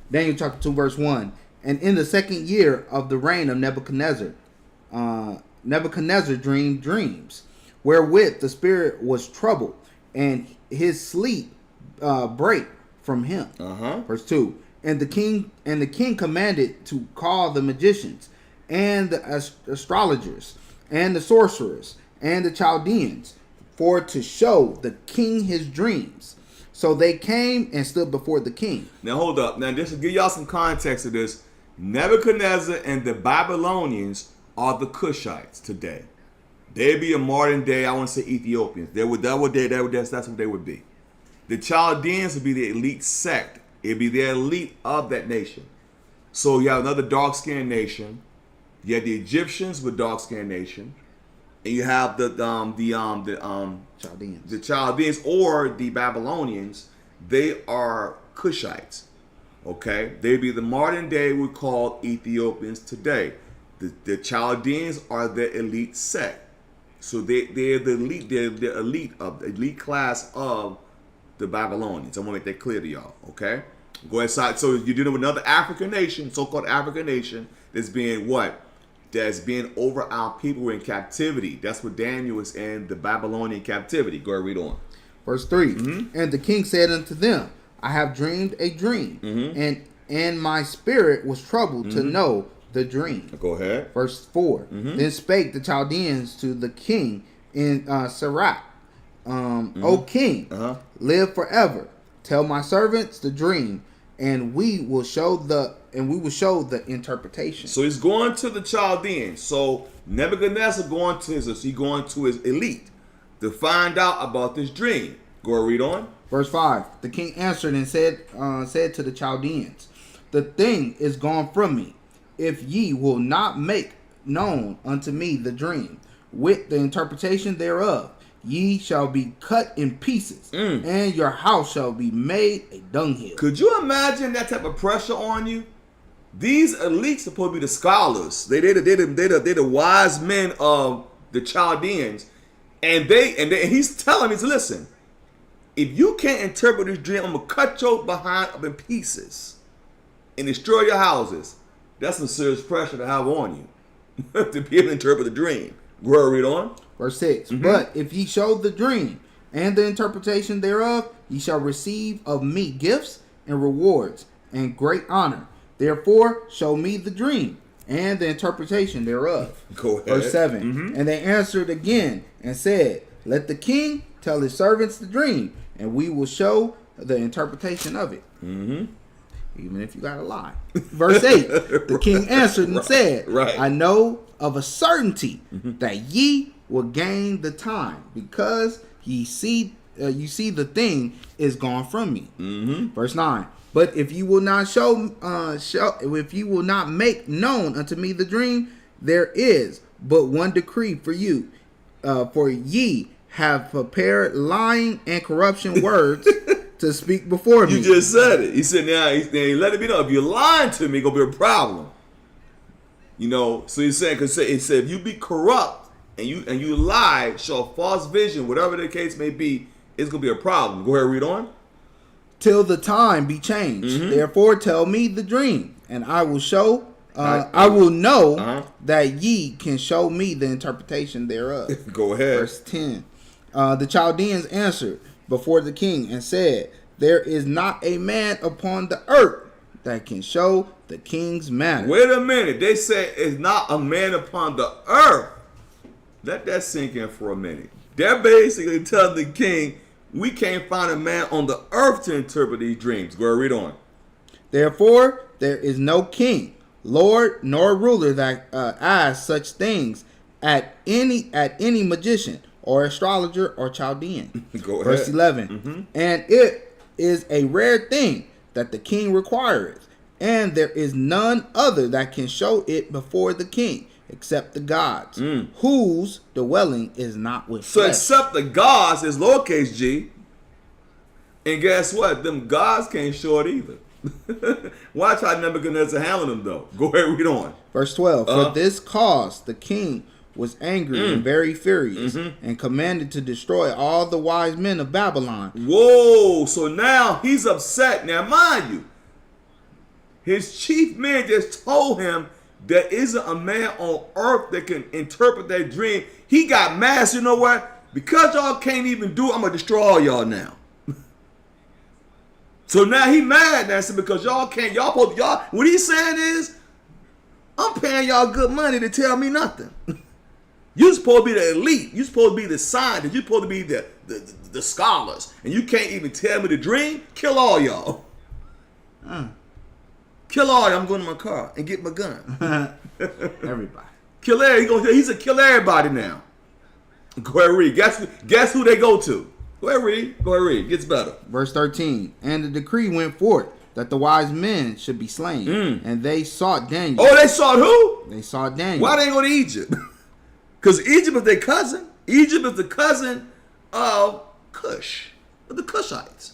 Daniel chapter 2 verse 1. And in the second year of the reign of Nebuchadnezzar, Nebuchadnezzar dreamed dreams, wherewith the spirit was troubled, and his sleep break from him. Verse 2. And the king commanded to call the magicians and the astrologers and the sorcerers and the Chaldeans for to show the king his dreams. So they came and stood before the king. Now hold up. Now just to give y'all some context of this, Nebuchadnezzar and the Babylonians are the Cushites today. They'd be a modern day, I want to say Ethiopians. That's what they would be. The Chaldeans would be the elite sect. It'd be the elite of that nation. So you have another dark-skinned nation. You have the Egyptians with dark-skinned nation, and you have the Chaldeans. The Chaldeans or the Babylonians. They are Cushites. Okay, they'd be the modern day we call Ethiopians today. The Chaldeans are the elite sect. So they're the elite. They're the elite class of the Babylonians. I want to make that clear to y'all. Okay, go inside. So you're dealing with another African nation, so-called African nation, that's being what? That's being over our people in captivity. That's what Daniel was in, the Babylonian captivity. Go ahead, read on. Verse 3. And the king said unto them, I have dreamed a dream, and my spirit was troubled to know the dream. Go ahead. Verse 4. Then spake the Chaldeans to the king in Sarat, O king, live forever. Tell my servants the dream, and we will show the interpretation. So he's going to the Chaldeans. So Nebuchadnezzar going to his elite to find out about this dream. Go ahead, read on. Verse 5. The king answered and said to the Chaldeans, the thing is gone from me. If ye will not make known unto me the dream with the interpretation thereof, ye shall be cut in pieces, and your house shall be made a dunghill. Could you imagine that type of pressure on you? These elites supposed to be the scholars. They're the wise men of the Chaldeans, and he's telling me to listen. If you can't interpret this dream, I'm gonna cut your behind up in pieces and destroy your houses. That's some serious pressure to have on you to be able to interpret the dream. Go ahead, read on. Verse 6. But if ye show the dream and the interpretation thereof, ye shall receive of me gifts and rewards and great honor. Therefore, show me the dream and the interpretation thereof. Go ahead. Verse 7. And they answered again and said, let the king tell his servants the dream, and we will show the interpretation of it. Even if you got to lie. Verse 8. The king answered and said, I know of a certainty that ye will gain the time, because you see the thing is gone from me. Verse 9. But if you will not if you will not make known unto me the dream, there is but one decree for you, for ye have prepared lying and corruption words to speak before me. You just said it. He said, now let it be known. If you're lying to me, it's gonna be a problem. You know, so he's saying, because he said, if you be corrupt and you lie, show a false vision, whatever the case may be, it's gonna be a problem. Go ahead, read on. Till the time be changed. Therefore tell me the dream, and I will show I will know that ye can show me the interpretation thereof. Go ahead. Verse 10. The Chaldeans answered before the king and said, there is not a man upon the earth that can show the king's matter. Wait a minute. They say it's not a man upon the earth. Let that sink in for a minute. They're basically telling the king, we can't find a man on the earth to interpret these dreams. Go ahead, read on. Therefore, there is no king, lord, nor ruler that asks such things at any magician or astrologer or Chaldean. Go ahead. Verse 11. And it is a rare thing that the king requireth, and there is none other that can show it before the king, except the gods, whose dwelling is not with So flesh. except the gods is lowercase g. And guess what? Them gods can't show it either. Watch how Nebuchadnezzar handled them though. Go ahead, read on. Verse 12. For this cause the king was angry and very furious, and commanded to destroy all the wise men of Babylon. Whoa, so now he's upset. Now mind you, his chief men just told him there isn't a man on earth that can interpret that dream. He got mad. So you know what? because y'all can't even do it, I'm going to destroy all y'all now. So now he mad now, because y'all can't, what he's saying is, I'm paying y'all good money to tell me nothing. You supposed to be the elite. You supposed to be the scientists. You supposed to be the scholars. And you can't even tell me the dream? Kill all y'all. Kill all y'all. I'm going to my car and get my gun. Everybody. Kill everybody. He's a kill everybody now. Go ahead, read. Guess who they go to? Go ahead, read. Go ahead, read. Gets better. Verse 13. And the decree went forth that the wise men should be slain. And they sought Daniel. Oh, they sought who? They sought Daniel. Why they go to Egypt? Because Egypt is their cousin. Egypt is the cousin of Cush, of the Cushites.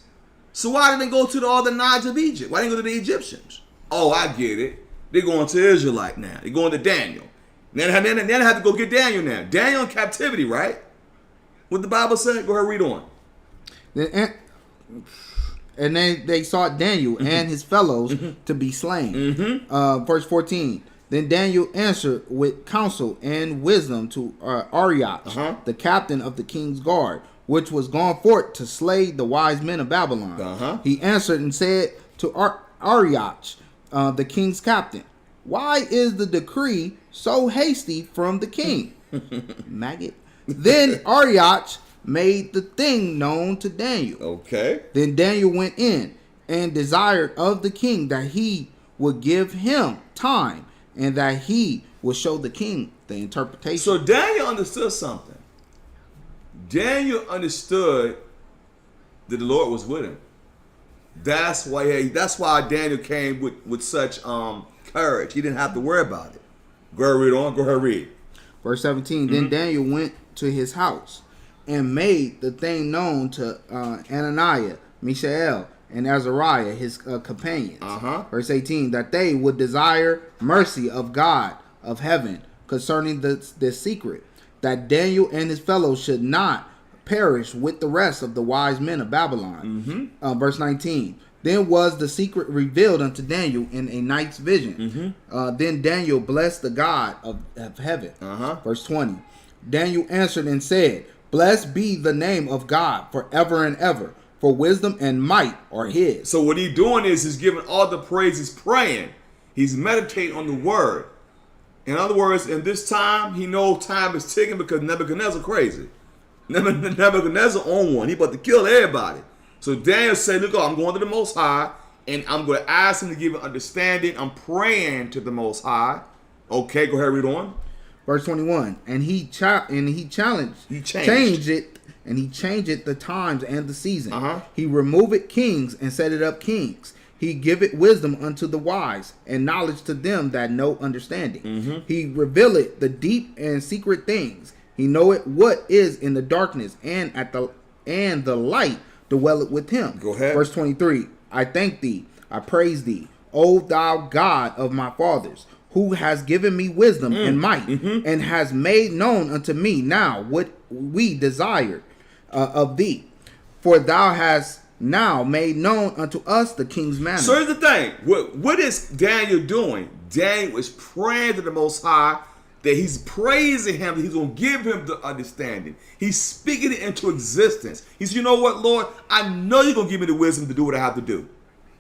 So why didn't they go to all the Niles of Egypt? Why didn't they go to the Egyptians? Oh, I get it. They're going to Israelite now. They're going to Daniel. Then they have to go get Daniel now. Daniel in captivity, right? What the Bible said? Go ahead, read on. And then they sought Daniel and his fellows to be slain. Verse 14. Then Daniel answered with counsel and wisdom to Arioch, the captain of the king's guard, which was gone forth to slay the wise men of Babylon. He answered and said to Arioch, the king's captain, why is the decree so hasty from the king? Maggot. Then Arioch made the thing known to Daniel. Okay. Then Daniel went in and desired of the king that he would give him time and that he would show the king the interpretation. So Daniel understood something. Daniel understood that the Lord was with him. That's why Daniel came with such courage. He didn't have to worry about it. Go ahead, read on. Go ahead, read. Verse 17. Then Daniel went to his house and made the thing known to Ananiah, Mishael, and Azariah, his companions. Verse 18. That they would desire mercy of God of heaven concerning this secret, that Daniel and his fellows should not perish with the rest of the wise men of Babylon. Verse 19. Then was the secret revealed unto Daniel in a night's vision. Then Daniel blessed the God of heaven. Verse 20. Daniel answered and said, blessed be the name of God forever and ever, for wisdom and might are his. So what he's doing is he's giving all the praise. He's praying. He's meditating on the word. In other words, in this time, he knows time is ticking because Nebuchadnezzar crazy. Nebuchadnezzar on one. He about to kill everybody. So Daniel said, look, I'm going to the Most High, and I'm going to ask him to give an understanding. I'm praying to the Most High. Okay, go ahead, read on. Verse 21. And he changed it, and he changed it the times and the season. He removed kings and set it up kings. He giveth wisdom unto the wise, and knowledge to them that know understanding. He revealeth the deep and secret things. He knoweth what is in the darkness, and the light dwelleth with him. Go ahead. Verse 23. I thank thee, I praise thee, O thou God of my fathers, who has given me wisdom and might, and has made known unto me now what we desired of thee. For thou hast now made known unto us the king's manner. So here's the thing. What is Daniel doing? Daniel is praying to the Most High, that he's praising him, that he's going to give him the understanding. He's speaking it into existence. He said, you know what, Lord? I know you're going to give me the wisdom to do what I have to do.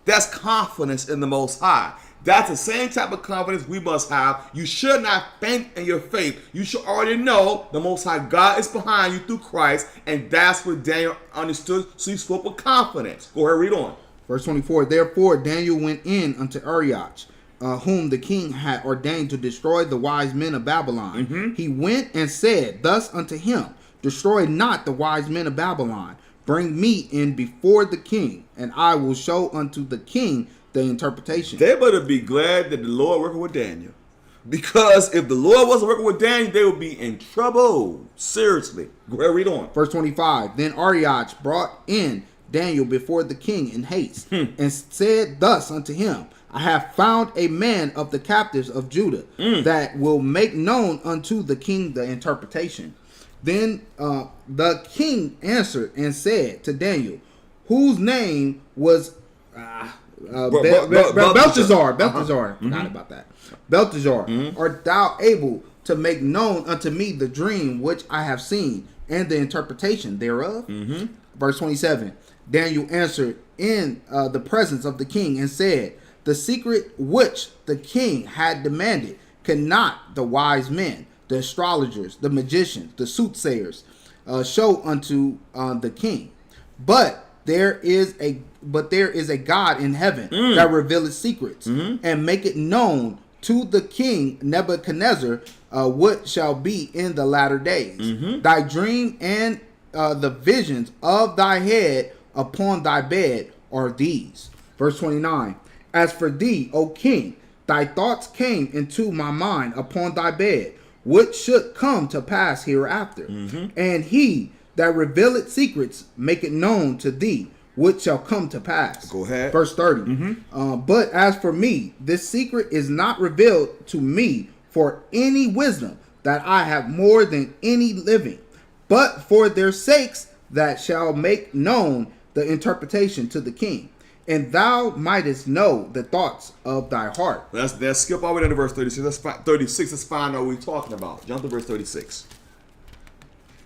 That's confidence in the Most High. That's the same type of confidence we must have. You should not faint in your faith. You should already know the Most High God is behind you through Christ, and that's what Daniel understood, so he spoke with confidence. Go ahead, read on. Verse 24. Therefore Daniel went in unto Arioch, whom the king had ordained to destroy the wise men of Babylon. He went and said thus unto him, destroy not the wise men of Babylon. Bring me in before the king, and I will show unto the king the interpretation. They better be glad that the Lord working with Daniel. Because if the Lord wasn't working with Daniel, they would be in trouble. Seriously. Go ahead, read on. Verse 25. Then Arioch brought in Daniel before the king in haste, and said thus unto him, I have found a man of the captives of Judah that will make known unto the king the interpretation. Then the king answered and said to Daniel, whose name was Belteshazzar. Forgot about that. Belteshazzar, art thou able to make known unto me the dream which I have seen? and the interpretation thereof. Verse 27. Daniel answered in the presence of the king and said, the secret which the king had demanded cannot the wise men, the astrologers, the magicians, the soothsayers show unto the king. But there is a God in heaven that revealeth secrets and make it known to the king Nebuchadnezzar what shall be in the latter days. Thy dream and the visions of thy head upon thy bed are these. Verse 29. As for thee, O king, thy thoughts came into my mind upon thy bed, which should come to pass hereafter. And he that revealeth secrets make it known to thee, which shall come to pass. Go ahead. Verse 30. But as for me, this secret is not revealed to me for any wisdom that I have more than any living, but for their sakes that shall make known the interpretation to the king, and thou mightest know the thoughts of thy heart. Let's skip all the way down to verse 36. That's 36. Let's find out what we're talking about. Jump to verse 36.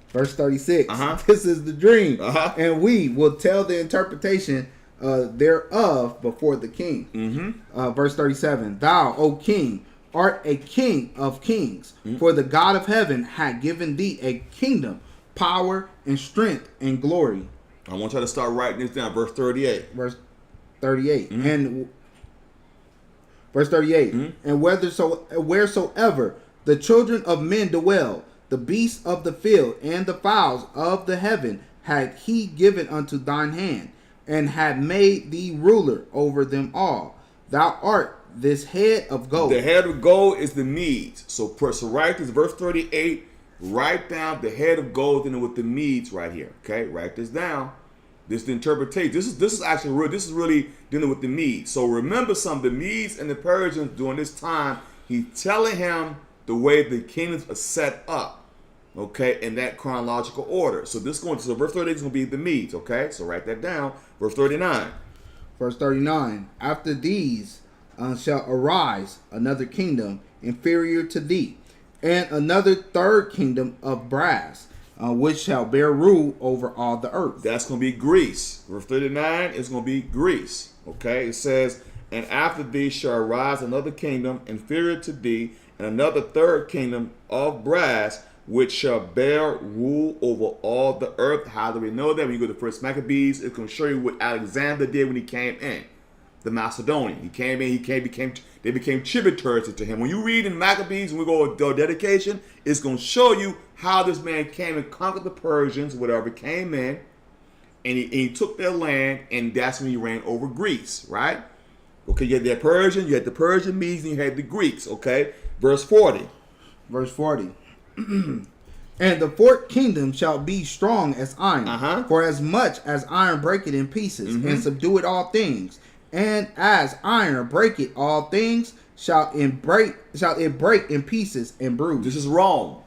Verse 36. This is the dream, and we will tell the interpretation thereof before the king. Verse 37. Thou, O king, art a king of kings, for the God of heaven had given thee a kingdom, power, and strength, and glory. I want you to start writing this down. Verse 38. Verse 38. And verse 38. And wheresoever the children of men dwell, the beasts of the field and the fowls of the heaven had he given unto thine hand, and had made thee ruler over them all. Thou art this head of gold. The head of gold is the Medes. So write this, verse 38. Write down the head of gold and with the Medes right here. Okay, write this down. This is the interpretation. This is actually real. This is really dealing with the Medes. So remember the Medes and the Persians during this time, he's telling him the way the kingdoms are set up. Okay, in that chronological order. So verse 38 is going to be the Medes. Okay, so write that down. Verse 39. Verse 39. After these shall arise another kingdom inferior to thee, and another third kingdom of brass, which shall bear rule over all the earth. That's going to be Greece. Verse 39 is going to be Greece. Okay, it says, and after thee shall arise another kingdom inferior to thee, and another third kingdom of brass, which shall bear rule over all the earth. How do we know that? When you go to First Maccabees, it's going to show you what Alexander did when he came in. The Macedonian. He came in, they became tributaries to him. When you read in Maccabees, and we go to dedication, it's going to show you how this man came and conquered the Persians, whatever came in, and he took their land, and that's when he ran over Greece, right? Okay, you had the Persian, you had the Persian Medes, and you had the Greeks, okay? Verse 40. Verse 40. And the fourth kingdom shall be strong as iron, for as much as iron breaketh in pieces, and subdueth all things, and as iron breaketh all things, shall it break in pieces and bruise. This is wrong.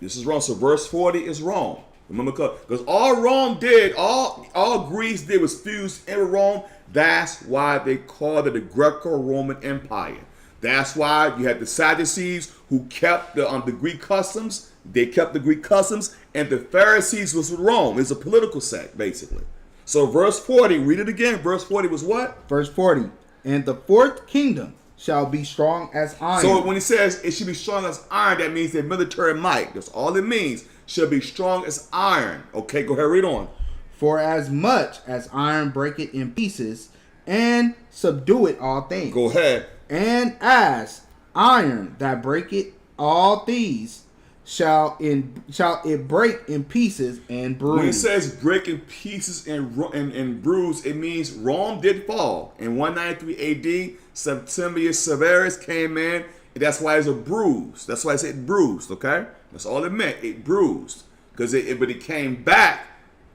So verse 40 is wrong. Remember, because all Rome did, all Greece did was fuse in Rome. That's why they called it the Greco-Roman Empire. That's why you had the Sadducees who kept the Greek customs. They kept the Greek customs, and the Pharisees was Rome. It's a political sect, basically. So verse 40, read it again. Verse 40 was what? Verse 40, and the fourth kingdom shall be strong as iron. So when he says it should be strong as iron, that means their military might. That's all it means. Shall be strong as iron. Okay, go ahead, read on. For as much as iron breaketh in pieces, and subdueth all things. Go ahead. And as iron that breaketh all these, shall it break in pieces and bruise. When it says break in pieces and bruise, it means Rome did fall. In 193 AD, Septimius Severus came in, and that's why it's a bruise. That's why I said bruised, okay? That's all it meant, it bruised. But it came back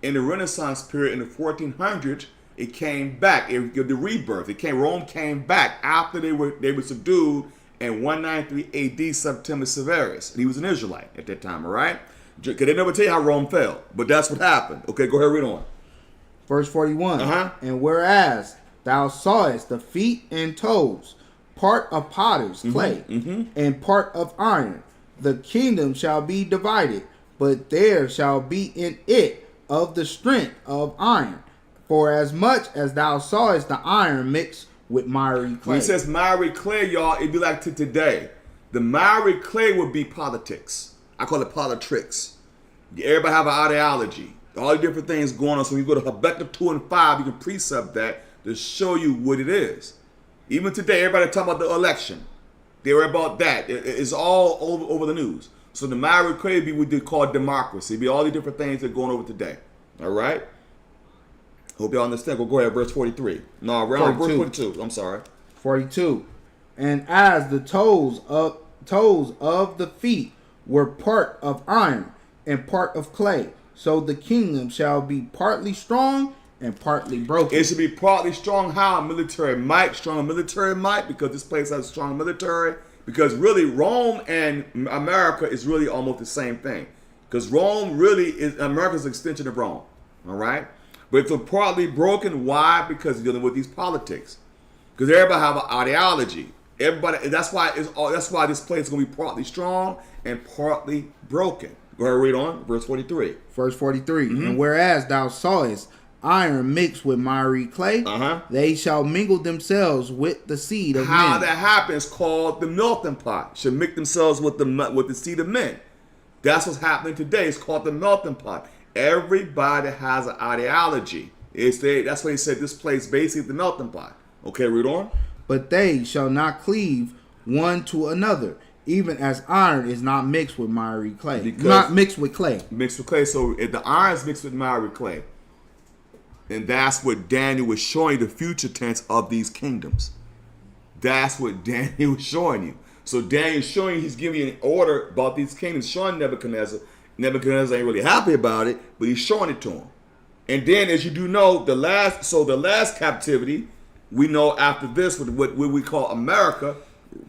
in the Renaissance period in the 1400s. It came back, the rebirth. Rome came back after they were subdued in 193 AD, Septimius Severus. And he was an Israelite at that time, all right? Because they never tell you how Rome fell, but that's what happened. Okay, go ahead, read on. Verse 41. And whereas thou sawest the feet and toes, part of potter's clay, and part of iron, the kingdom shall be divided, but there shall be in it of the strength of iron. For as much as thou sawest the iron mixed with miry clay. When he says miry clay, y'all, it'd be like today. The miry clay would be politics. I call it politics. Everybody have an ideology. All the different things going on. So when you go to Habakkuk 2 and 5, you can precept that to show you what it is. Even today, everybody talking about the election. They were about that. It's all over the news. So the miry clay would be what they call democracy. It'd be all the different things that are going over today. All right? Hope y'all understand. Go ahead, verse 43. No, verse 42. I'm sorry. 42. And as the toes of the feet were part of iron and part of clay, so the kingdom shall be partly strong and partly broken. It should be partly strong. How? Military might. Strong military might, because this place has strong military. Because really, Rome and America is really almost the same thing. Because Rome really is America's extension of Rome. All right? But it's partly broken. Why? Because you're dealing with these politics. Because everybody have an ideology. Everybody. That's why this place is going to be partly strong and partly broken. Go ahead, read on. Verse 43. Verse 43. Mm-hmm. And whereas thou sawest iron mixed with miry clay, they shall mingle themselves with the seed of men. How that happens called the melting pot. Should mix themselves with the seed of men. That's what's happening today. It's called the melting pot. Everybody has an ideology. That's why he said this place basically the melting pot. Okay, read on. But they shall not cleave one to another, even as iron is not mixed with miry clay. Not mixed with clay. Mixed with clay. So if the iron is mixed with miry clay, and that's what Daniel was showing you, the future tense of these kingdoms. That's what Daniel was showing you. So Daniel's showing you, he's giving you an order about these kingdoms, showing Nebuchadnezzar. Nebuchadnezzar ain't really happy about it, but he's showing it to him. And then, as you do know, the last captivity, we know after this, what we call America,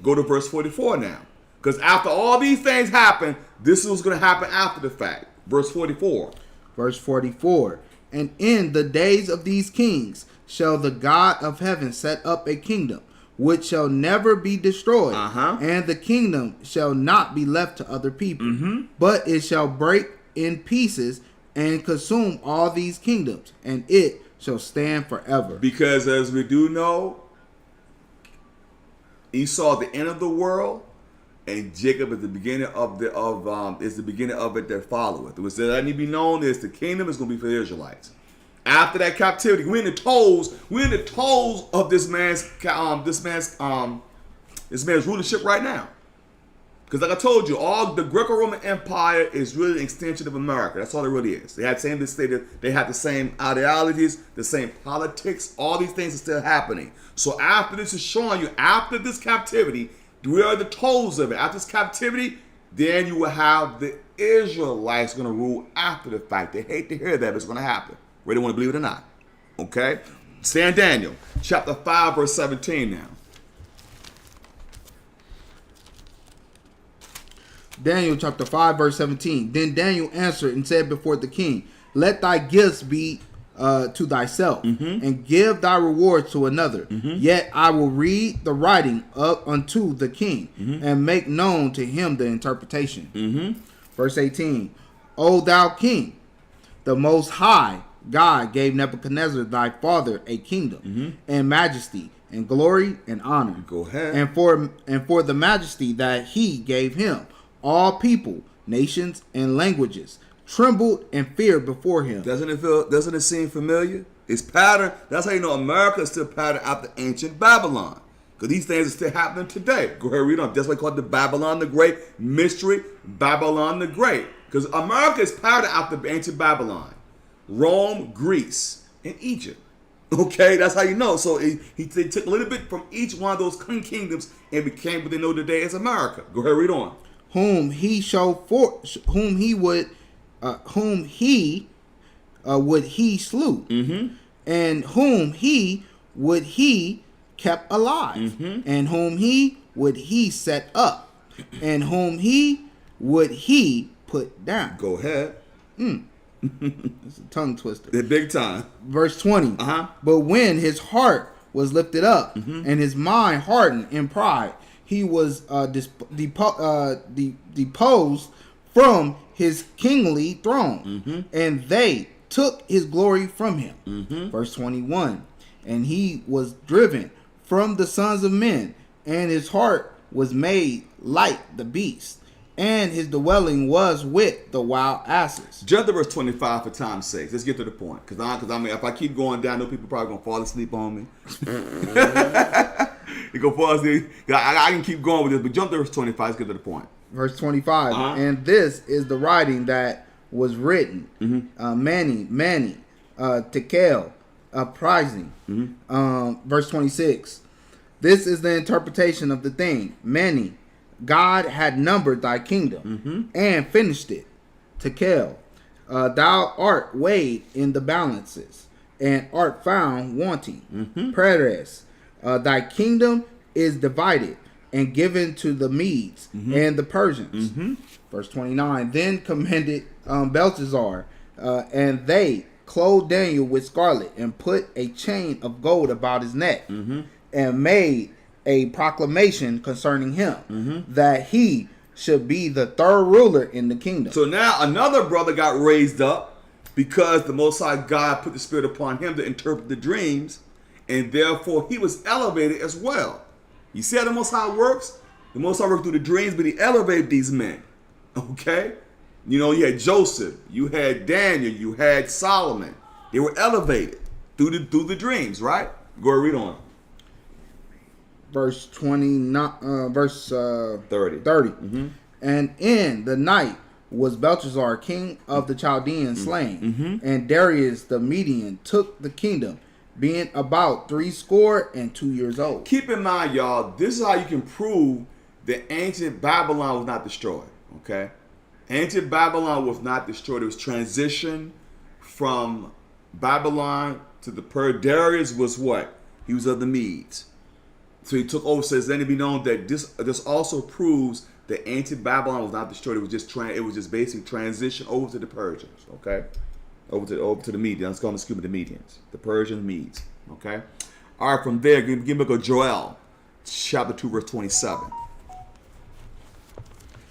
go to verse 44 now. Because after all these things happen, this is what's going to happen after the fact. Verse 44. Verse 44. And in the days of these kings shall the God of heaven set up a kingdom, which shall never be destroyed, and the kingdom shall not be left to other people, but it shall break in pieces and consume all these kingdoms, and it shall stand forever. Because as we do know, Esau the end of the world, and Jacob is the beginning of it that followeth. It was that need to be known as the kingdom is going to be for the Israelites. After that captivity, we're in the toes of this man's rulership right now. Because like I told you, all the Greco-Roman Empire is really an extension of America. That's all it really is. They had the same ideologies, the same politics. All these things are still happening. So after this is showing you, after this captivity, we are the toes of it. After this captivity, then you will have the Israelites going to rule after the fact. They hate to hear that, but it's going to happen. Whether they want to believe it or not. Okay? Stay in Daniel, chapter 5, verse 17 now. Daniel chapter 5, verse 17. Then Daniel answered and said before the king, let thy gifts be to thyself, and give thy rewards to another. Yet I will read the writing up unto the king, and make known to him the interpretation. Verse 18. O thou king, the most high God gave Nebuchadnezzar thy father a kingdom, and majesty, and glory, and honor. Go ahead. And for the majesty that he gave him, all people, nations, and languages trembled and feared before him. Doesn't it seem familiar? It's patterned. That's how you know America is still patterned after ancient Babylon. Because these things are still happening today. Go ahead, read on. That's why they call it the Babylon the Great mystery, Babylon the Great. Because America is patterned after ancient Babylon. Rome, Greece, and Egypt. Okay, that's how you know. So he took a little bit from each one of those kingdoms and became what they know today as America. Go ahead, read on. Whom he would he slew, and whom he would he kept alive, and whom he would he set up, and whom he would he put down. Go ahead. It's a tongue twister. The big time. Verse 20. But when his heart was lifted up, and his mind hardened in pride, he was deposed from his kingly throne, and they took his glory from him. Verse 21, and he was driven from the sons of men, and his heart was made like the beast, and his dwelling was with the wild asses. Jump to verse 25 for time's sake. Let's get to the point. Because I mean, if I keep going down, I know people probably going to fall asleep on me. You go fall asleep. I can keep going with this, but jump to verse 25. Let's get to the point. Verse 25. And this is the writing that was written. Many, tekel, uprising. Verse 26. This is the interpretation of the thing. Many. God had numbered thy kingdom and finished it. Tekel, thou art weighed in the balances and art found wanting. Peres, thy kingdom is divided and given to the Medes and the Persians. Verse 29. Then commended Belteshazzar, and they clothed Daniel with scarlet and put a chain of gold about his neck and made a proclamation concerning him that he should be the third ruler in the kingdom. So now another brother got raised up because the Most High God put the Spirit upon him to interpret the dreams, and therefore he was elevated as well. You see how the Most High works? The Most High worked through the dreams, but he elevated these men. Okay? You know, you had Joseph, you had Daniel, you had Solomon. They were elevated through the dreams, right? Go ahead, read on. Verse 29, verse 30. And in the night was Belshazzar, king of the Chaldeans, slain, and Darius the Median took the kingdom, being about 62 years old. Keep in mind, y'all, this is how you can prove that ancient Babylon was not destroyed. Okay, ancient Babylon was not destroyed. It was transition from Babylon to the Darius was what? He was of the Medes. So he took over. Says then it be known that this also proves that ancient Babylon was not destroyed. It was just basically transition over to the Persians. Okay, over to the Medians. Let's call them the Medians, the Persian Medes. Okay, all right. From there, give me a Joel, chapter 2, verse 27.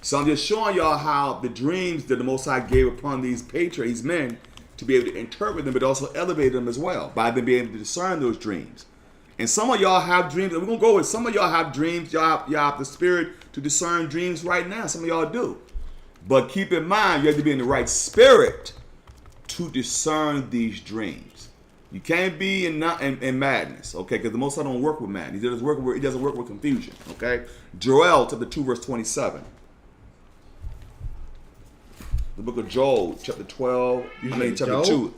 So I'm just showing y'all how the dreams that the Most High gave upon these patriarchs, these men, to be able to interpret them, but also elevate them as well by them being able to discern those dreams. And some of y'all have dreams. And we're going to go with some of y'all have dreams. Y'all have the spirit to discern dreams right now. Some of y'all do. But keep in mind, you have to be in the right spirit to discern these dreams. You can't be in madness, okay? Because the Most High don't work with madness. He doesn't work with confusion, okay? Joel chapter 2, verse 27. The book of Joel, chapter 12. Chapter 2.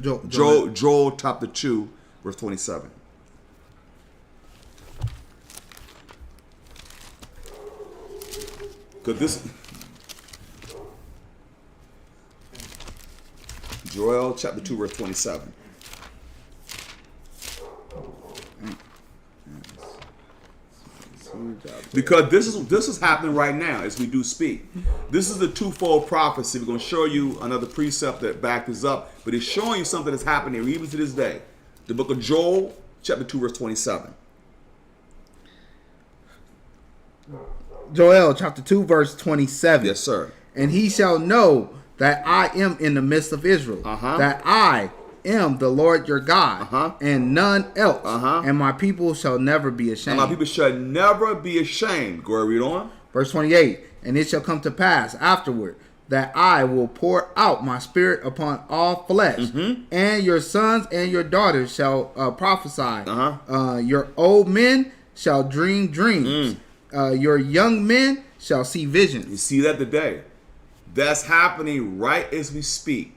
Joel chapter 2, verse 27. Because this Joel chapter 2, verse 27. Because this is happening right now as we do speak. This is a twofold prophecy. We're going to show you another precept that backs this up, but it's showing you something that's happening even to this day. The book of Joel, chapter 2, verse 27. Joel chapter 2, verse 27. Yes, sir. And he shall know that I am in the midst of Israel, that I am the Lord your God, and none else, and my people shall never be ashamed. And my people shall never be ashamed. Go ahead, read on. Verse 28, and it shall come to pass afterward that I will pour out my spirit upon all flesh, and your sons and your daughters shall prophesy. Your old men shall dream dreams. Your young men shall see visions. You see that today. That's happening right as we speak.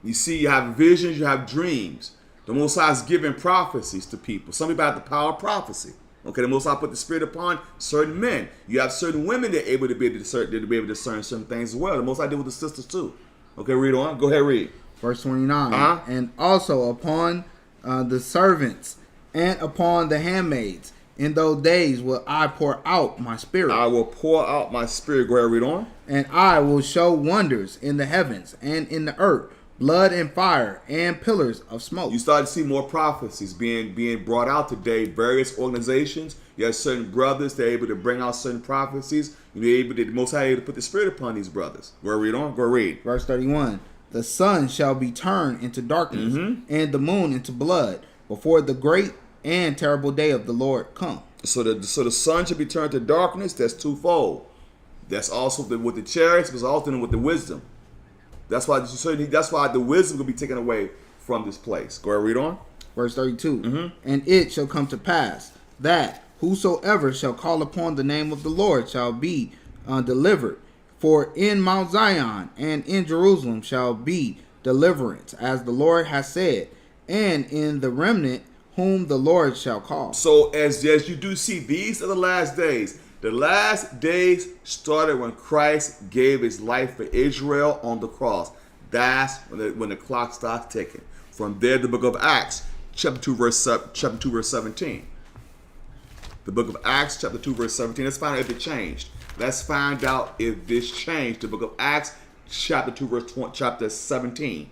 You see, you have visions, you have dreams. The Most High is giving prophecies to people. Some people have the power of prophecy. Okay, the Most High put the Spirit upon certain men. You have certain women that are able to be able to discern certain things as well. The Most High did with the sisters too. Okay, read on. Go ahead, read. Verse 29. And also upon the servants and upon the handmaids, in those days will I pour out my spirit. I will pour out my spirit. Go ahead, read on. And I will show wonders in the heavens and in the earth, blood and fire and pillars of smoke. You start to see more prophecies being brought out today. Various organizations You have certain brothers, they're able to bring out certain prophecies. The Most High able to put the Spirit upon these brothers. Go read on. Go read. Verse 31. The sun shall be turned into darkness, and the moon into blood, before the great and terrible day of the Lord come. So the sun should be turned to darkness. That's twofold. That's also with the chariots, but also with the wisdom. That's why the wisdom will be taken away from this place. Go ahead, read on. Verse 32. And it shall come to pass that whosoever shall call upon the name of the Lord shall be delivered. For in Mount Zion and in Jerusalem shall be deliverance, as the Lord has said, and in the remnant whom the Lord shall call. So as you do see, these are the last days. The last days started when Christ gave his life for Israel on the cross. That's when the clock starts ticking. From there, the book of Acts, chapter 2, verse 17. The book of Acts, chapter 2, verse 17. Let's find out if it changed. Let's find out if this changed. The book of Acts, chapter 2, chapter 17.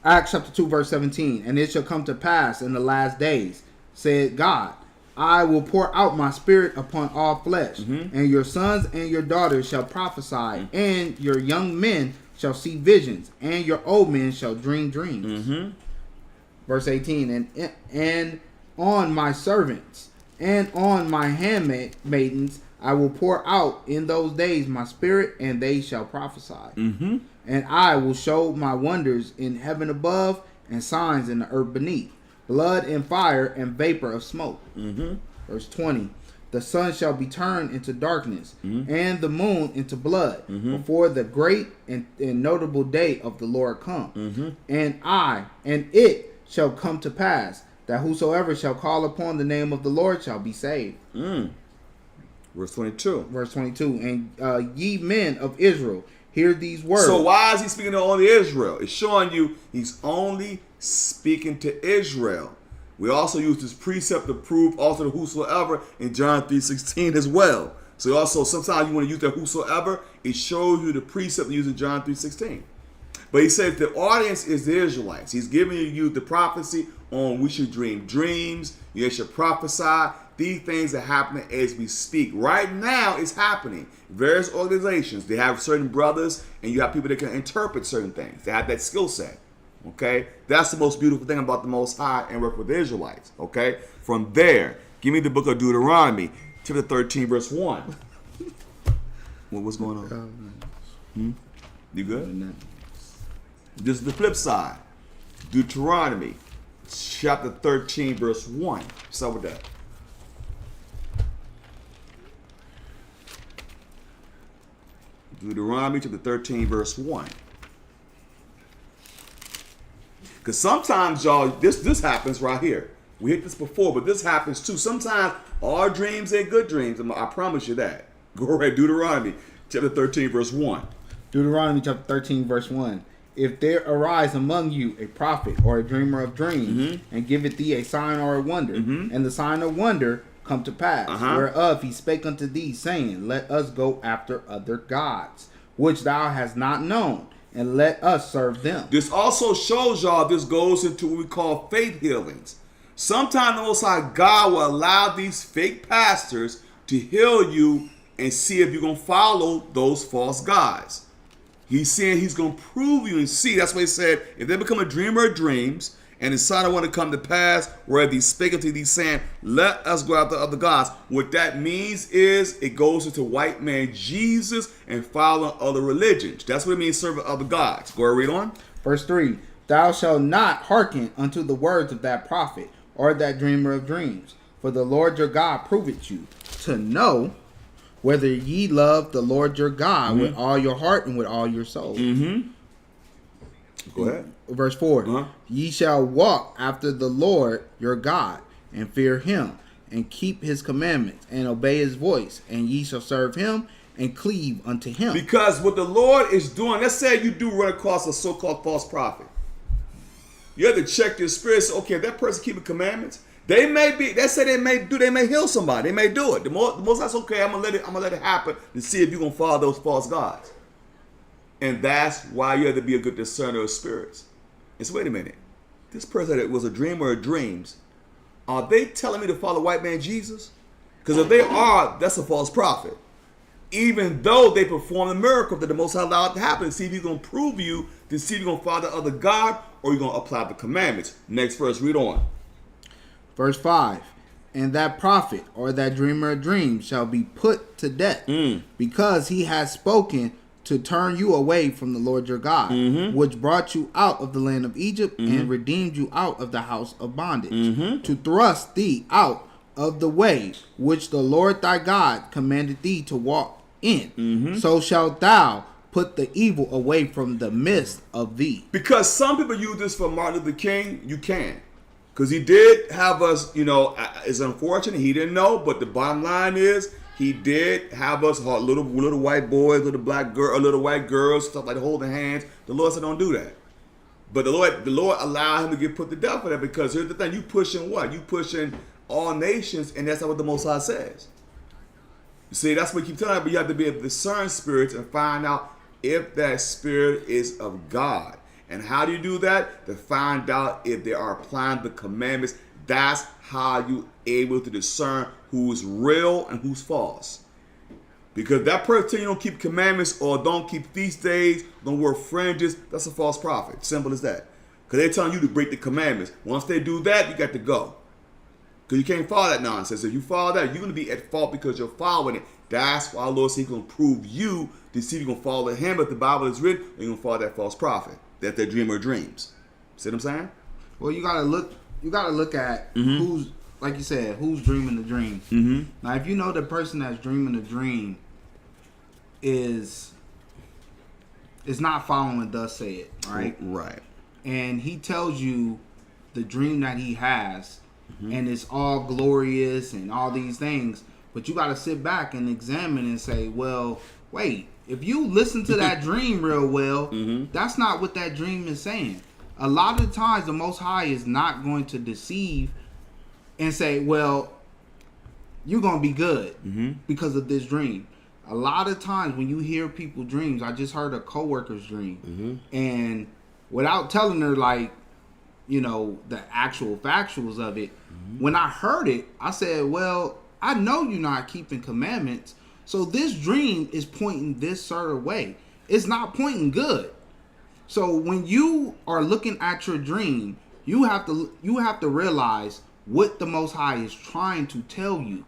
Acts chapter 2, verse 17. And it shall come to pass in the last days, said God, I will pour out my spirit upon all flesh, and your sons and your daughters shall prophesy, and your young men shall see visions, and your old men shall dream dreams. Verse 18. And on my servants and on my handmaidens I will pour out in those days my spirit, and they shall prophesy. And I will show my wonders in heaven above, and signs in the earth beneath, blood and fire and vapor of smoke. Verse 20. The sun shall be turned into darkness, and the moon into blood, before the great and notable day of the Lord come. And it shall come to pass that whosoever shall call upon the name of the Lord shall be saved. Verse 22. Verse 22. And ye men of Israel, hear these words. So why is he speaking to only Israel? It's showing you he's only speaking to Israel. We also use this precept to prove also the whosoever in John 3:16 as well. So also sometimes you want to use that whosoever, it shows you the precept using John 3:16. But he said the audience is the Israelites. He's giving you the prophecy on we should dream dreams, you should prophesy. These things are happening as we speak. Right now it's happening. Various organizations, they have certain brothers, and you have people that can interpret certain things. They have that skill set. Okay? That's the most beautiful thing about the Most High and work with the Israelites. Okay? From there, give me the book of Deuteronomy, chapter 13, verse 1. What's going on? You good? This is the flip side. Deuteronomy, chapter 13, verse 1. Start with that. Deuteronomy chapter 13, verse 1. Because sometimes, y'all, this happens right here. We hit this before, but this happens too. Sometimes our dreams ain't good dreams. I promise you that. Go ahead, Deuteronomy chapter 13, verse 1. Deuteronomy chapter 13, verse 1. If there arise among you a prophet or a dreamer of dreams, and giveth thee a sign or a wonder, and the sign or wonder come to pass, whereof he spake unto thee, saying, let us go after other gods, which thou hast not known, and let us serve them. This also shows y'all this goes into what we call faith healings. Sometimes the Most High God will allow these fake pastors to heal you and see if you're going to follow those false gods. He's saying he's going to prove you and see. That's why he said, if they become a dreamer of dreams, and the sign want to come to pass, where he's speaking to these saying, let us go after other gods. What that means is it goes into white man Jesus and following other religions. That's what it means, serving other gods. Go ahead, read on. Verse 3. Thou shalt not hearken unto the words of that prophet or that dreamer of dreams. For the Lord your God proveth you to know whether ye love the Lord your God with all your heart and with all your soul. Go ahead. Verse 4. Ye shall walk after the Lord your God, and fear him, and keep his commandments, and obey his voice, and ye shall serve him, and cleave unto him. Because what the Lord is doing, let's say you do run across a so-called false prophet. You have to check your spirit. So, okay, if that person keeping commandments, they may be. They say they may heal somebody. They may do it. The most that's okay. I'm gonna let it happen to see if you're gonna follow those false gods. And that's why you have to be a good discerner of spirits. And so wait a minute. This person that was a dreamer of dreams, are they telling me to follow white man Jesus? Because if they are, that's a false prophet. Even though they perform the miracle that the Most High allowed to happen, see if he's going to prove you to see if you're going to follow the other God or you're going to apply the commandments. Next verse, read on. Verse 5. And that prophet or that dreamer of dreams shall be put to death because he has spoken to turn you away from the Lord your God, which brought you out of the land of Egypt and redeemed you out of the house of bondage, to thrust thee out of the way which the Lord thy God commanded thee to walk in. So shalt thou put the evil away from the midst of thee. Because some people use this for Martin Luther King, you can. Because he did have us, it's unfortunate, he didn't know, but the bottom line is, he did have us little white boys, little black girl, little white girls, stuff like holding hands. The Lord said, don't do that. But the Lord allowed him to get put to death for that, because here's the thing: you pushing what? You pushing all nations, and that's not what the Most High says. You see, that's what we keep telling you. But you have to be able to discern spirits and find out if that spirit is of God. And how do you do that? To find out if they are applying the commandments. That's how you able to discern who's real and who's false. Because that person you don't keep commandments or don't keep feast days, don't wear fringes, that's a false prophet. Simple as that. Because they're telling you to break the commandments. Once they do that, you got to go. Because you can't follow that nonsense. If you follow that, you're going to be at fault because you're following it. That's why the Lord said he's going to prove you to see if you're going to follow him. If the Bible is written, you're going to follow that false prophet. That their dreamer dreams. See what I'm saying? Well, you gotta look at who's, like you said, who's dreaming the dream. Now, if you know the person that's dreaming the dream is not following thus say it, right? Right. And he tells you the dream that he has, and it's all glorious and all these things, but you got to sit back and examine and say, well, wait, if you listen to that dream real well, that's not what that dream is saying. A lot of the times, the Most High is not going to deceive and say, well, you're going to be good because of this dream. A lot of times when you hear people's dreams, I just heard a coworker's dream. And without telling her, like, the actual factuals of it, when I heard it, I said, well, I know you're not keeping commandments. So this dream is pointing this certain way. It's not pointing good. So when you are looking at your dream, you have to realize what the Most High is trying to tell you.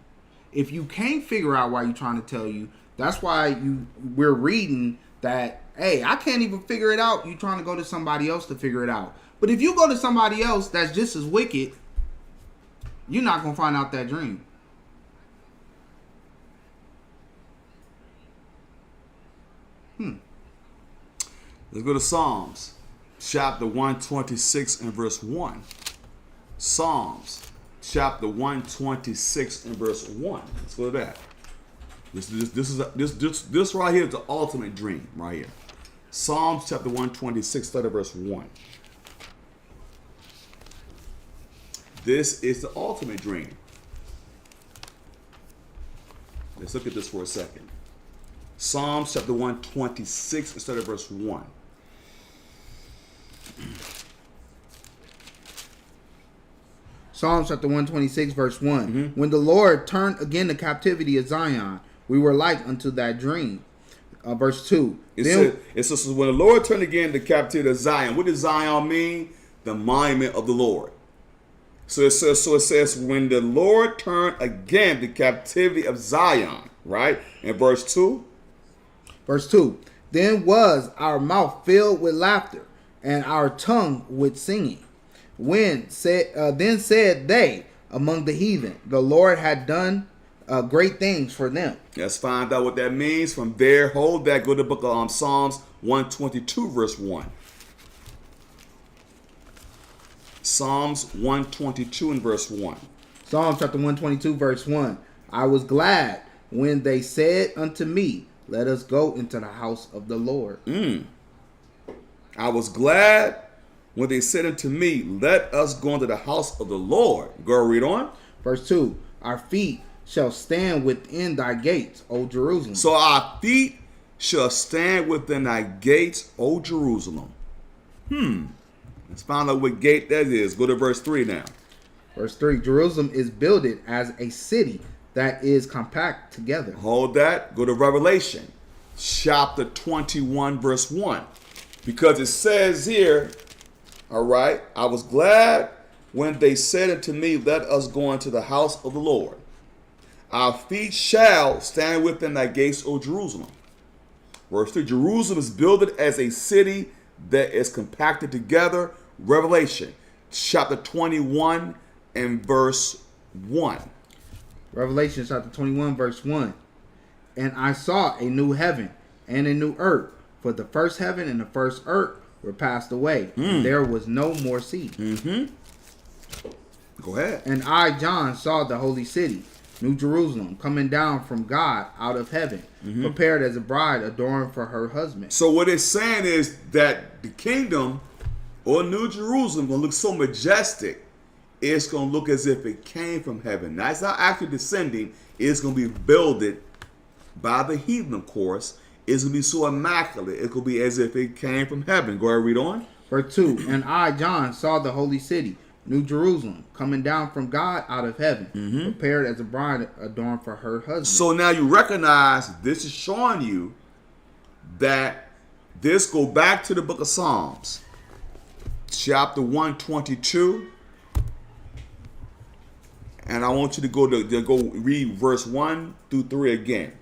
If you can't figure out why you're trying to tell you, that's why we're reading that, hey, I can't even figure it out. You're trying to go to somebody else to figure it out. But if you go to somebody else that's just as wicked, you're not going to find out that dream. Let's go to Psalms, chapter 126 and verse 1. Psalms, chapter 126 and verse 1. Let's go to that. This right here is the ultimate dream right here. Psalms chapter 126, start at verse 1. This is the ultimate dream. Let's look at this for a second. Psalms chapter 126, start at verse 1. Psalms chapter 126, verse 1. When the Lord turned again the captivity of Zion, we were like unto that dream. Verse 2. It says, when the Lord turned again the captivity of Zion. What does Zion mean? The monument of the Lord. So it says, when the Lord turned again the captivity of Zion, right? In verse 2. Verse 2. Then was our mouth filled with laughter, and our tongue with singing. Then said they among the heathen, the Lord had done great things for them. Let's find out what that means. From there, hold that. Go to the book of Psalms 122, verse 1. Psalms 122 and verse 1. Psalms chapter 122, verse 1. I was glad when they said unto me, let us go into the house of the Lord. I was glad when they said unto me, let us go into the house of the Lord. Go read on. Verse 2. Our feet shall stand within thy gates, O Jerusalem. So our feet shall stand within thy gates, O Jerusalem. Let's find out what gate that is. Go to verse 3 now. Verse 3. Jerusalem is builded as a city that is compact together. Hold that. Go to Revelation chapter 21 verse 1. Because it says here, all right, I was glad when they said unto me, let us go into the house of the Lord. Our feet shall stand within thy gates, O Jerusalem. Verse 3, Jerusalem is builded as a city that is compacted together. Revelation chapter 21 and verse 1. Revelation chapter 21 verse 1. And I saw a new heaven and a new earth, for the first heaven and the first earth were passed away. And there was no more sea. Go ahead. And I, John, saw the holy city, New Jerusalem, coming down from God out of heaven, prepared as a bride adorned for her husband. So what it's saying is that the kingdom or New Jerusalem going to look so majestic, it's going to look as if it came from heaven. Now, it's not actually descending. It's going to be builded by the heathen, of course. It's going to be so immaculate. It's going to be as if it came from heaven. Go ahead, read on. Verse 2. And I, John, saw the holy city, New Jerusalem, coming down from God out of heaven, prepared as a bride adorned for her husband. So now you recognize this is showing you that this go back to the book of Psalms, chapter 122. And I want you to go read verse 1 through 3 again.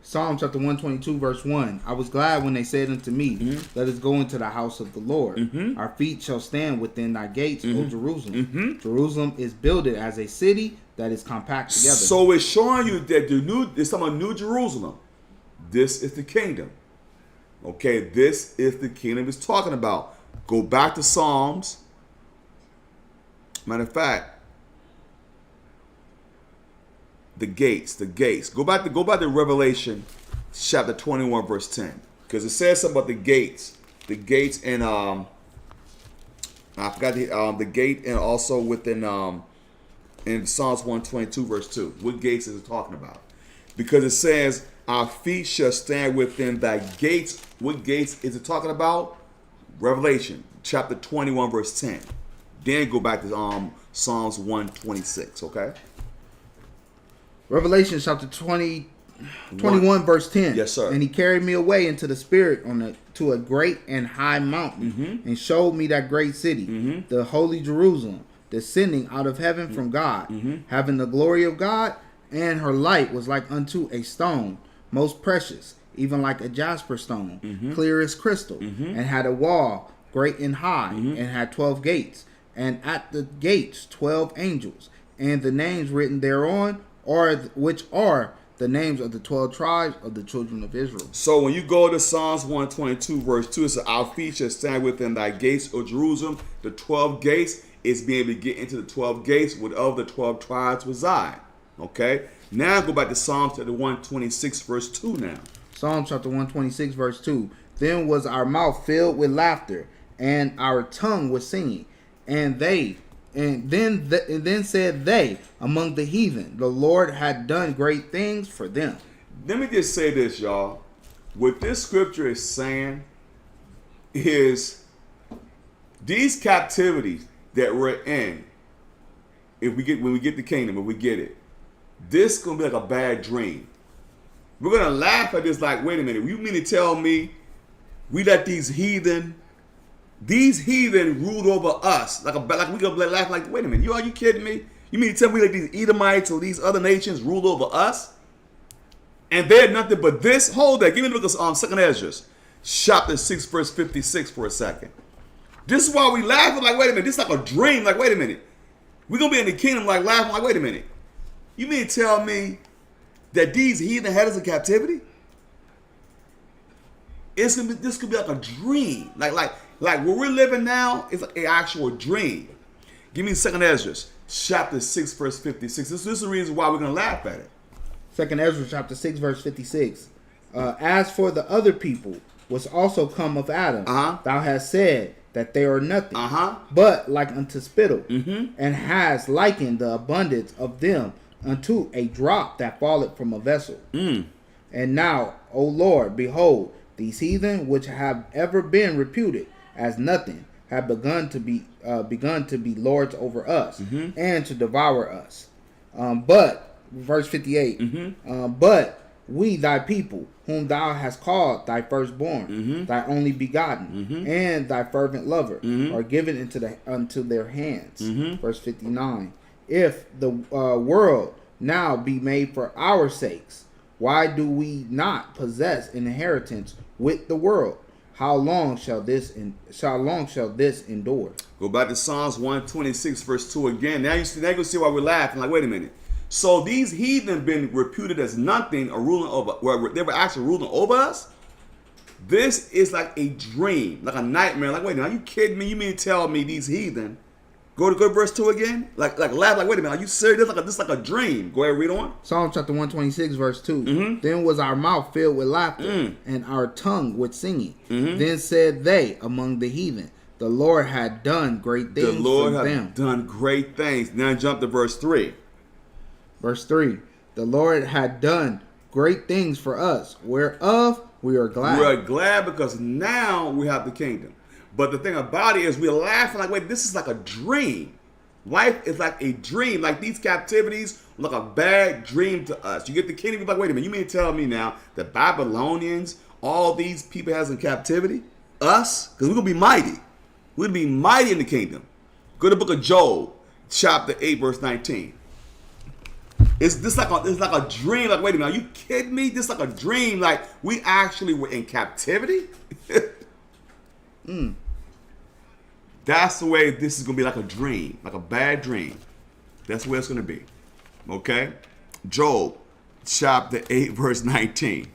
Psalm chapter 122 verse 1. I was glad when they said unto me, let us go into the house of the Lord. Our feet shall stand within thy gates, O Jerusalem. Jerusalem is builded as a city that is compact together. So it's showing you that it's talking about New Jerusalem. This is the kingdom. Okay, this is the kingdom it's talking about. Go back to Psalms. Matter of fact, the gates. Go back to Revelation chapter 21 verse 10. Because it says something about the gates. The gates and I forgot the gate, and also within in Psalms 122 verse 2. What gates is it talking about? Because it says our feet shall stand within thy gates. What gates is it talking about? Revelation chapter 21 verse 10. Then go back to Psalms 126, okay? Revelation chapter 21 verse 10. Yes, sir. And he carried me away into the spirit to a great and high mountain, and showed me that great city, the holy Jerusalem, descending out of heaven from God, having the glory of God, and her light was like unto a stone, most precious, even like a jasper stone, clear as crystal, and had a wall great and high, and had 12 gates, and at the gates 12 angels, and the names written thereon, which are the names of the 12 tribes of the children of Israel. So when you go to Psalms 122 verse 2, it says, our feet shall stand within thy gates, O Jerusalem. The 12 gates is being able to get into the 12 gates where of the 12 tribes reside. Okay? Now go back to Psalms chapter 126 verse 2 now. Psalm chapter 126 verse 2. Then was our mouth filled with laughter, and our tongue was singing. And then said they among the heathen, the Lord had done great things for them. Let me just say this, y'all. What this scripture is saying is these captivities that we're in, when we get the kingdom, if we get it, this is gonna be like a bad dream. We're gonna laugh at this like, wait a minute, you mean to tell me we let these heathen ruled over us like we gonna laugh like, wait a minute, are you kidding me? You mean to tell me like these Edomites or these other nations ruled over us? And they're nothing but this? Hold that. Give me a look at 2nd Ezra, chapter 6, verse 56 for a second. This is why we laughing like, wait a minute, this is like a dream. Like, wait a minute. We're gonna be in the kingdom like laughing like, wait a minute. You mean to tell me that these heathen had us in captivity? This could be like a dream. Like where we're living now is like an actual dream. Give me 2nd Ezra, chapter 6, verse 56. This is the reason why we're going to laugh at it. 2nd Ezra, chapter 6, verse 56. As for the other people, which also come of Adam, thou hast said that they are nothing, but like unto spittle, and hast likened the abundance of them unto a drop that falleth from a vessel. And now, O Lord, behold, these heathen which have ever been reputed as nothing have begun to be lords over us, and to devour us. But verse 58. But we, thy people, whom thou hast called thy firstborn, thy only begotten, and thy fervent lover, are given unto their hands. Verse 59. If the world now be made for our sakes, why do we not possess an inheritance with the world? How long shall this endure? Go back to Psalms 126, verse 2 again. Now you can see why we're laughing. Like, wait a minute. So these heathen been reputed as nothing or ruling over, where they were actually ruling over us. This is like a dream, like a nightmare. Like, wait a minute, are you kidding me? You mean to tell me these heathen? Go to verse 2 again? Like laugh, like, wait a minute, are you serious? This is like a dream. Go ahead, read on. Psalm chapter 126, verse 2. Then was our mouth filled with laughter, and our tongue with singing. Then said they among the heathen, the Lord had done great things for them. The Lord had done great things. Now jump to verse 3. Verse 3. The Lord had done great things for us, whereof we are glad. We are glad because now we have the kingdom. But the thing about it is we're laughing like, wait, this is like a dream. Life is like a dream. Like these captivities look like a bad dream to us. You get the kingdom, you're like, wait a minute, you mean to tell me now the Babylonians, all these people has in captivity? Us? Because we're going to be mighty. We're going to be mighty in the kingdom. Go to the book of Job, chapter 8, verse 19. It's like a dream. Like, wait a minute, are you kidding me? This is like a dream. Like, we actually were in captivity? That's the way this is going to be, like a dream, like a bad dream. That's the way it's going to be. Okay? Job, chapter 8, verse 19.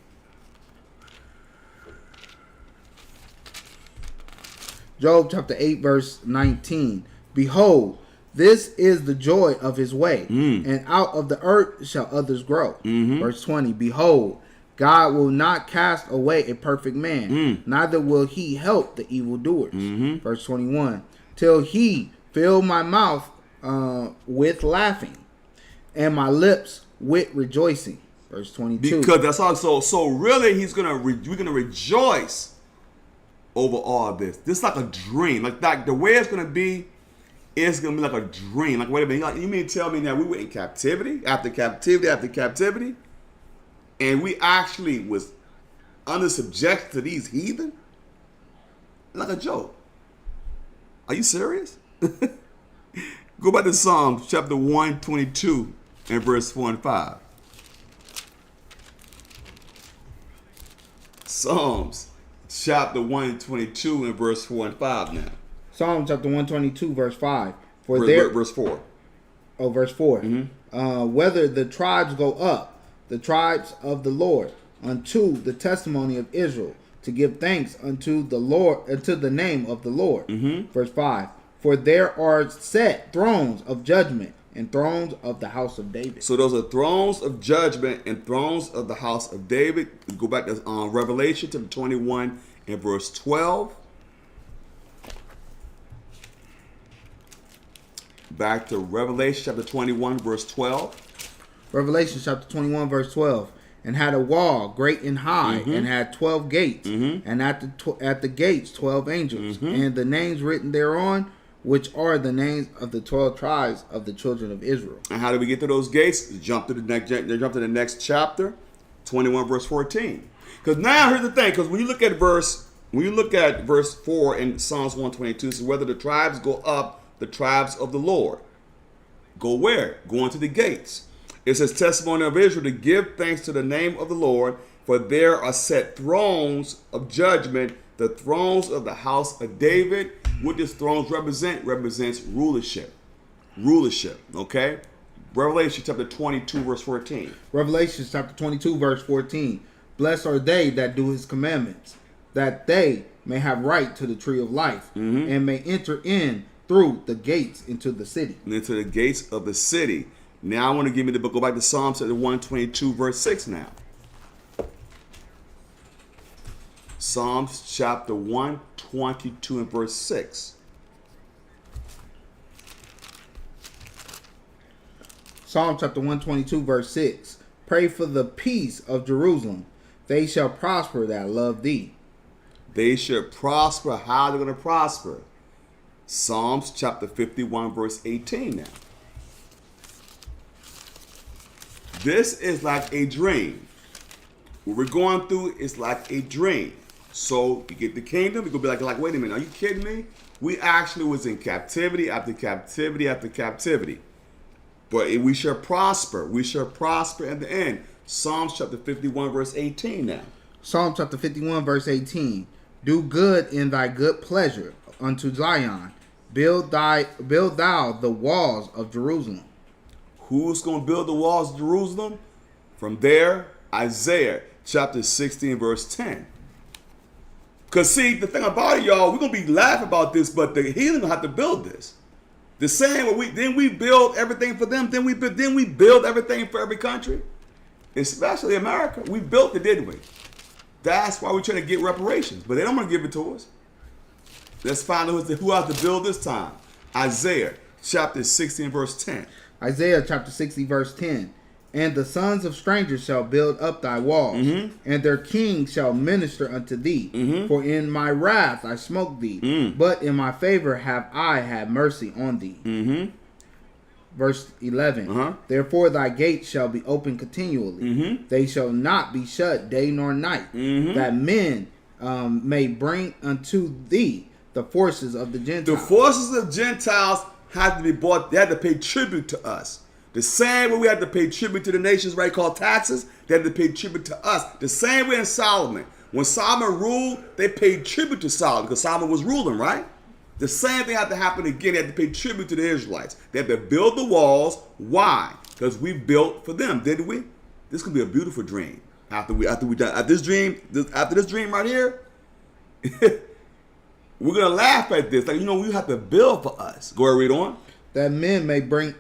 Job, chapter 8, verse 19. Behold, this is the joy of his way, and out of the earth shall others grow. Verse 20. Behold, God will not cast away a perfect man, neither will he help the evildoers. Verse 21. Till he fill my mouth with laughing, and my lips with rejoicing. Verse 22. Because that's all. So really, we're gonna rejoice over all this. This is like a dream. Like the way it's gonna be, it's gonna be like a dream. Like, wait a minute, you mean to tell me now we were in captivity after captivity after captivity? And we actually was under subjection to these heathen? Like a joke. Are you serious? Go back to Psalms chapter 122 and verse 4 and 5. Psalms chapter 122 and verse 4 and 5 now. Psalm chapter 122 verse 5. Verse 4. Oh, verse 4. Whether the tribes go up, the tribes of the Lord, unto the testimony of Israel, to give thanks unto the Lord, unto the name of the Lord. Verse 5. For there are set thrones of judgment and thrones of the house of David. So those are thrones of judgment and thrones of the house of David. Go back to Revelation chapter 21 and verse 12. Back to Revelation chapter 21 verse 12. Revelation chapter 21 verse 12. And had a wall great and high, and had 12 gates, and at the gates 12 angels, and the names written thereon, which are the names of the 12 tribes of the children of Israel. And how do we get to those gates? Jump to the next chapter, 21 verse 14. Because now here's the thing. Because when you look at verse 4 in Psalms 122, so whether the tribes go up, the tribes of the Lord go where? Go into the gates. It says, testimony of Israel, to give thanks to the name of the Lord, for there are set thrones of judgment, the thrones of the house of David. What does thrones represent? Represents rulership. Okay? Revelation chapter 22, verse 14. Revelation chapter 22, verse 14. Blessed are they that do his commandments, that they may have right to the tree of life, and may enter in through the gates into the city. Into the gates of the city. Now I want to give me the book. Go back to Psalms chapter 122, verse 6 now. Psalms chapter 122 and verse 6. Psalm chapter 122, verse 6. Pray for the peace of Jerusalem. They shall prosper that love thee. They should prosper. How are they going to prosper? Psalms chapter 51, verse 18 now. This is like a dream. What we're going through is like a dream. So you get the kingdom, you're going to be like, wait a minute, are you kidding me? We actually was in captivity after captivity after captivity. But we shall prosper. We shall prosper in the end. Psalms chapter 51, verse 18 now. Psalm chapter 51, verse 18. Do good in thy good pleasure unto Zion. Build thou the walls of Jerusalem. Who's going to build the walls of Jerusalem? From there, Isaiah chapter 16, verse 10. Because see, the thing about it, y'all, we're going to be laughing about this, but the heathen going to have to build this. The same way we build everything for them, then we build everything for every country, especially America. We built it, didn't we? That's why we're trying to get reparations, but they don't want to give it to us. Let's find out who has to build this time. Isaiah chapter 16, verse 10. Isaiah chapter 60, verse 10. And the sons of strangers shall build up thy walls, and their kings shall minister unto thee. For in my wrath I smote thee, but in my favor have I had mercy on thee. Verse 11. Therefore thy gates shall be open continually. They shall not be shut day nor night, that men may bring unto thee the forces of the Gentiles. The forces of Gentiles had to be bought. They had to pay tribute to us. The same way we had to pay tribute to the nations, right, called taxes, they had to pay tribute to us. The same way in Solomon. When Solomon ruled, they paid tribute to Solomon because Solomon was ruling, right? The same thing had to happen again. They had to pay tribute to the Israelites. They had to build the walls. Why? Because we built for them, didn't we? This could be a beautiful dream. After this dream right here, we're gonna laugh at this. Like, you have to build for us. Go ahead, read on. That men may bring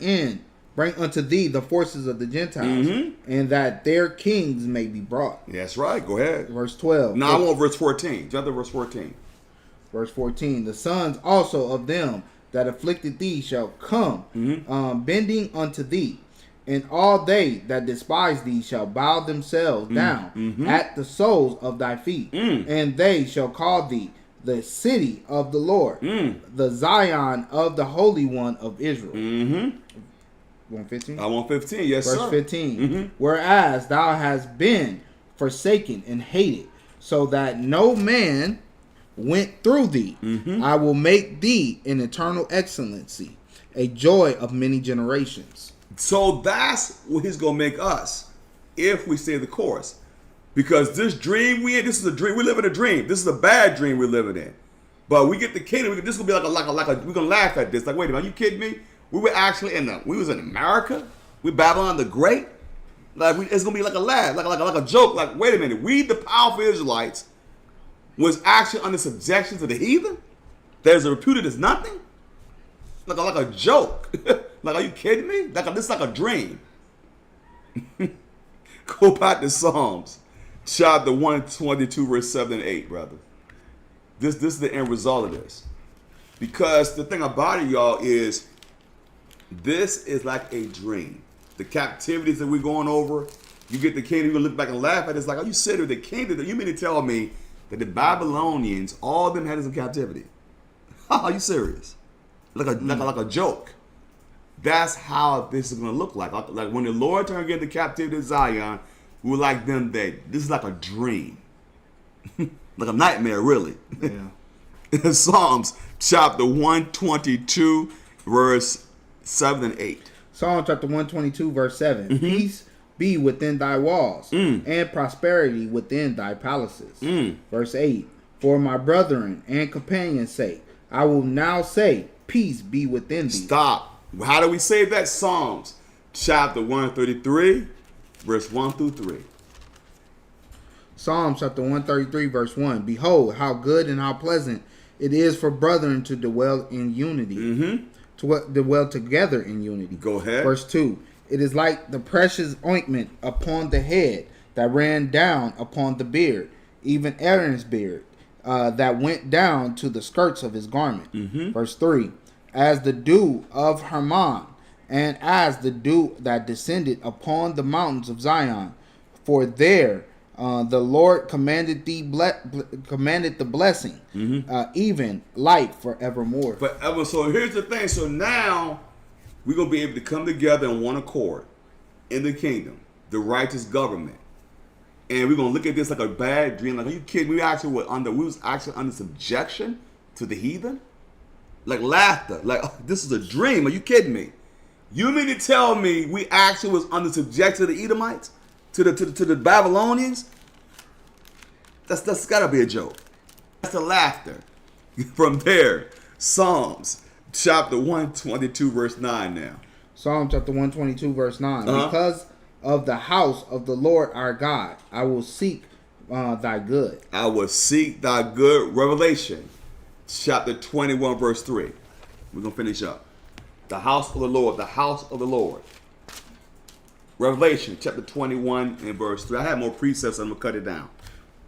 unto thee the forces of the Gentiles, and that their kings may be brought. That's right. Go ahead. Verse 12. No, I want verse 14. Jump to verse 14. Verse 14. The sons also of them that afflicted thee shall come, bending unto thee, and all they that despise thee shall bow themselves down at the soles of thy feet, and they shall call thee the city of the Lord, the Zion of the Holy One of Israel. 115? I want 15, yes, Verse sir. 15. Whereas thou hast been forsaken and hated, so that no man went through thee, I will make thee an eternal excellency, a joy of many generations. So that's what he's going to make us if we stay the course. Because this dream this is a dream. We live in a dream. This is a bad dream we're living in. But we get the kingdom. This will be like a we're going to laugh at this. Like, wait a minute, are you kidding me? We were actually we was in America. We Babylon the Great. It's gonna be like a laugh, like a joke. Like, wait a minute, we the powerful Israelites was actually under subjection to the heathen. There's a reputed as nothing. Like a joke. Like, are you kidding me? This is like a dream. Go back to Psalms, chapter 122, verse 7 and 8, brother. This is the end result of this. Because the thing about it, y'all, is this is like a dream. The captivities that we're going over, you get the kingdom, you're going to look back and laugh at it. It's like, are you serious? The kingdom, you mean to tell me that the Babylonians, all of them had us in captivity? Are you serious? Like a joke. That's how this is going to look like. Like when the Lord turned again the captivity of Zion, we were like them that this is like a dream. Like a nightmare, really. Yeah. Psalms chapter 122, verse 7 and 8. Psalm chapter 122, verse 7. Peace be within thy walls, and prosperity within thy palaces. Verse 8. For my brethren and companions' sake, I will now say, peace be within thee. Stop. How do we say that? Psalms chapter 133, verse 1 through 3. Psalm chapter 133, verse 1. Behold, how good and how pleasant it is for brethren to dwell in unity. To dwell together in unity. Go ahead. Verse 2. It is like the precious ointment upon the head that ran down upon the beard, even Aaron's beard, that went down to the skirts of his garment. Verse 3. As the dew of Hermon, and as the dew that descended upon the mountains of Zion, for there the Lord commanded the blessing, even life forevermore. Forever. So here's the thing. So now we're going to be able to come together in one accord in the kingdom. the righteous government. And we're gonna look at this like a bad dream. Like, are you kidding? We was actually under subjection to the heathen? Like laughter. Like, oh, this is a dream. Are you kidding me? You mean to tell me we actually was under subjection to the Edomites? To the Babylonians? That's gotta be a joke. That's the laughter. From there, Psalms chapter 122, verse 9 now. Psalm chapter 122, verse 9. Because of the house of the Lord our God, I will seek thy good. I will seek thy good. Revelation chapter 21, verse 3. We're going to finish up. The house of the Lord, the house of the Lord. Revelation chapter 21 and verse 3. I have more precepts, I'm going to cut it down.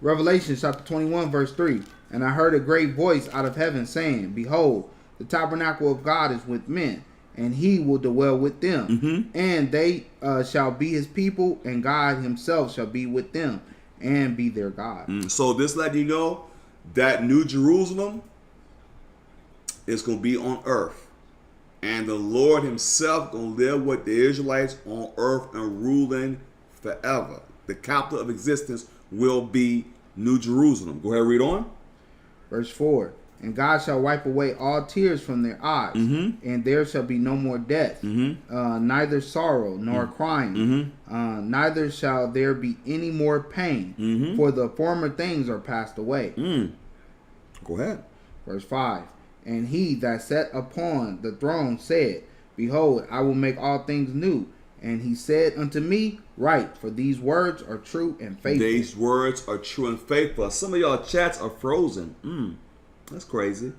Revelation chapter 21, verse 3. And I heard a great voice out of heaven saying, Behold, the tabernacle of God is with men, and he will dwell with them. And they shall be his people, and God himself shall be with them, and be their God. So this letting you know that New Jerusalem is going to be on earth. And the Lord himself going to live with the Israelites on earth and ruling forever. The capital of existence will be New Jerusalem. Go ahead, read on. Verse 4. And God shall wipe away all tears from their eyes, and there shall be no more death, neither sorrow nor crying, neither shall there be any more pain, for the former things are passed away. Go ahead. Verse 5. And he that sat upon the throne said, Behold, I will make all things new. And he said unto me, Write, for these words are true and faithful. These words are true and faithful. Some of y'all chats are frozen. That's crazy.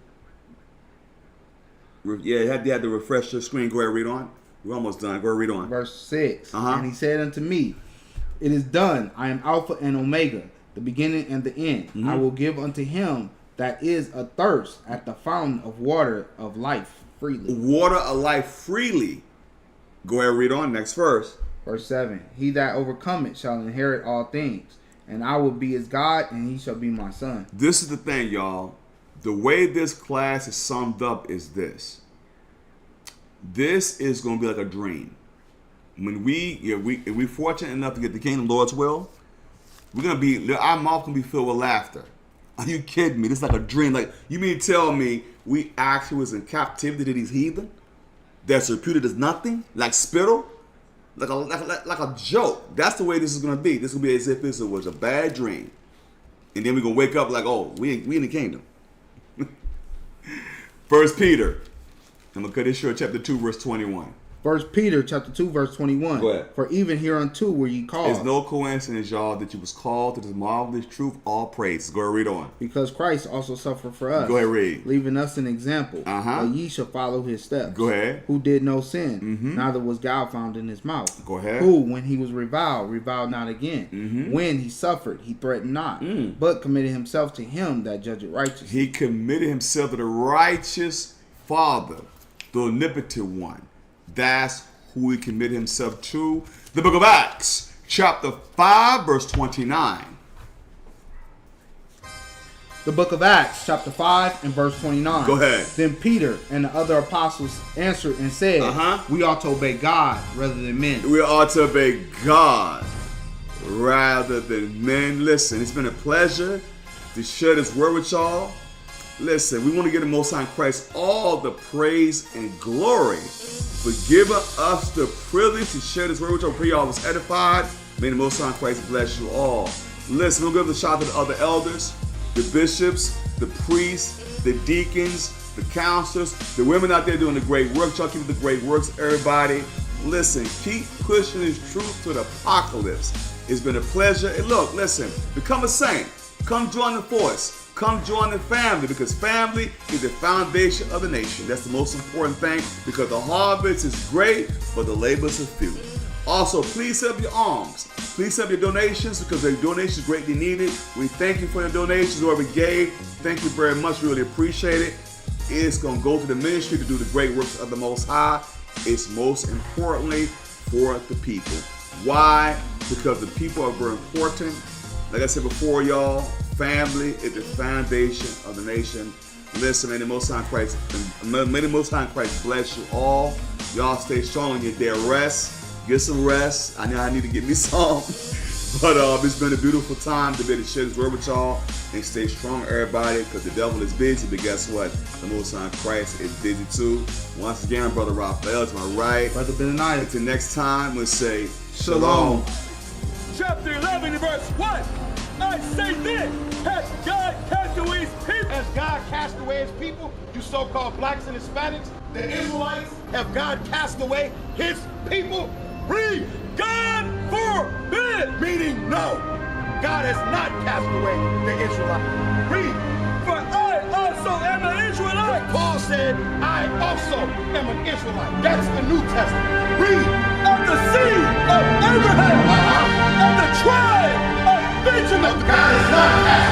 Yeah, you had to refresh your screen. Go ahead, read on. We're almost done. Go ahead, read on. Verse 6. And he said unto me, It is done. I am Alpha and Omega, the beginning and the end. I will give unto him that is athirst at the fountain of water of life freely. Water of life freely. Go ahead, read on. Next verse. Verse 7. He that overcometh shall inherit all things, and I will be his God, and he shall be my son. This is the thing, y'all. The way this class is summed up is this. This is going to be like a dream. When if we fortunate enough to get the kingdom, Lord's will, we're going to be, our mouth can be filled with laughter. Are you kidding me? This is like a dream. Like, you mean to tell me we actually was in captivity to these heathen that's reputed as nothing, like spittle, like a joke? That's the way this is going to be. This will be as if this was a bad dream, and then we're going to wake up like, oh, we in the kingdom. 1 Peter, I'm going to cut this short, chapter 2, verse 21. 1 Peter chapter 2, verse 21. Go ahead. For even hereunto were ye called. It's no coincidence, y'all, that you was called to this marvelous truth. All praise. Go ahead, read on. Because Christ also suffered for us. Go ahead, read. Leaving us an example, that ye shall follow his steps. Go ahead. Who did no sin, neither was guile found in his mouth. Go ahead. Who, when he was reviled not again. When he suffered, he threatened not, but committed himself to him that judgeth righteously. He committed himself to the righteous Father, the omnipotent one. That's who he committed himself to. The book of Acts, chapter 5, verse 29. The book of Acts, chapter 5 and verse 29. Go ahead. Then Peter and the other apostles answered and said, We ought to obey God rather than men. We ought to obey God rather than men. Listen, it's been a pleasure to share this word with y'all. Listen, we want to give the Most High in Christ all the praise and glory for giving us the privilege to share this word with y'all. Pray y'all was edified. May the Most High in Christ bless you all. Listen, we'll give a shout out to the other elders, the bishops, the priests, the deacons, the counselors, the women out there doing the great work. Y'all keep the great works, everybody. Listen, keep pushing this truth to the apocalypse. It's been a pleasure. And look, listen, become a saint. Come join the force. Come join the family, because family is the foundation of the nation. That's the most important thing, because the harvest is great, but the labors are few. Also, please help your alms. Please help your donations, because the donations are greatly needed. We thank you for your donations, whoever gave. Thank you very much. We really appreciate it. It's going to go to the ministry to do the great works of the Most High. It's most importantly for the people. Why? Because the people are very important. Like I said before, y'all, family is the foundation of the nation. Listen, may the Most High in Christ bless you all. Y'all stay strong on your day of rest. Get some rest. I know I need to get me some. But it's been a beautiful time to be able to share this word with y'all. And stay strong, everybody, because the devil is busy. But guess what? The Most High Christ is busy too. Once again, Brother Raphael to my right. Brother Benaniah. Until next time, we'll say Shalom. Chapter 11, verse 1. I say this, has God cast away his people? Has God cast away his people? You so-called blacks and Hispanics, the Israelites, have God cast away his people? Read, God forbid! meaning no. God has not cast away the Israelites. Read. For I also am an Israelite. Paul said, I also am an Israelite. That's the New Testament. Read. Of the seed of Abraham. Of the tribe of Benjamin. God has not cast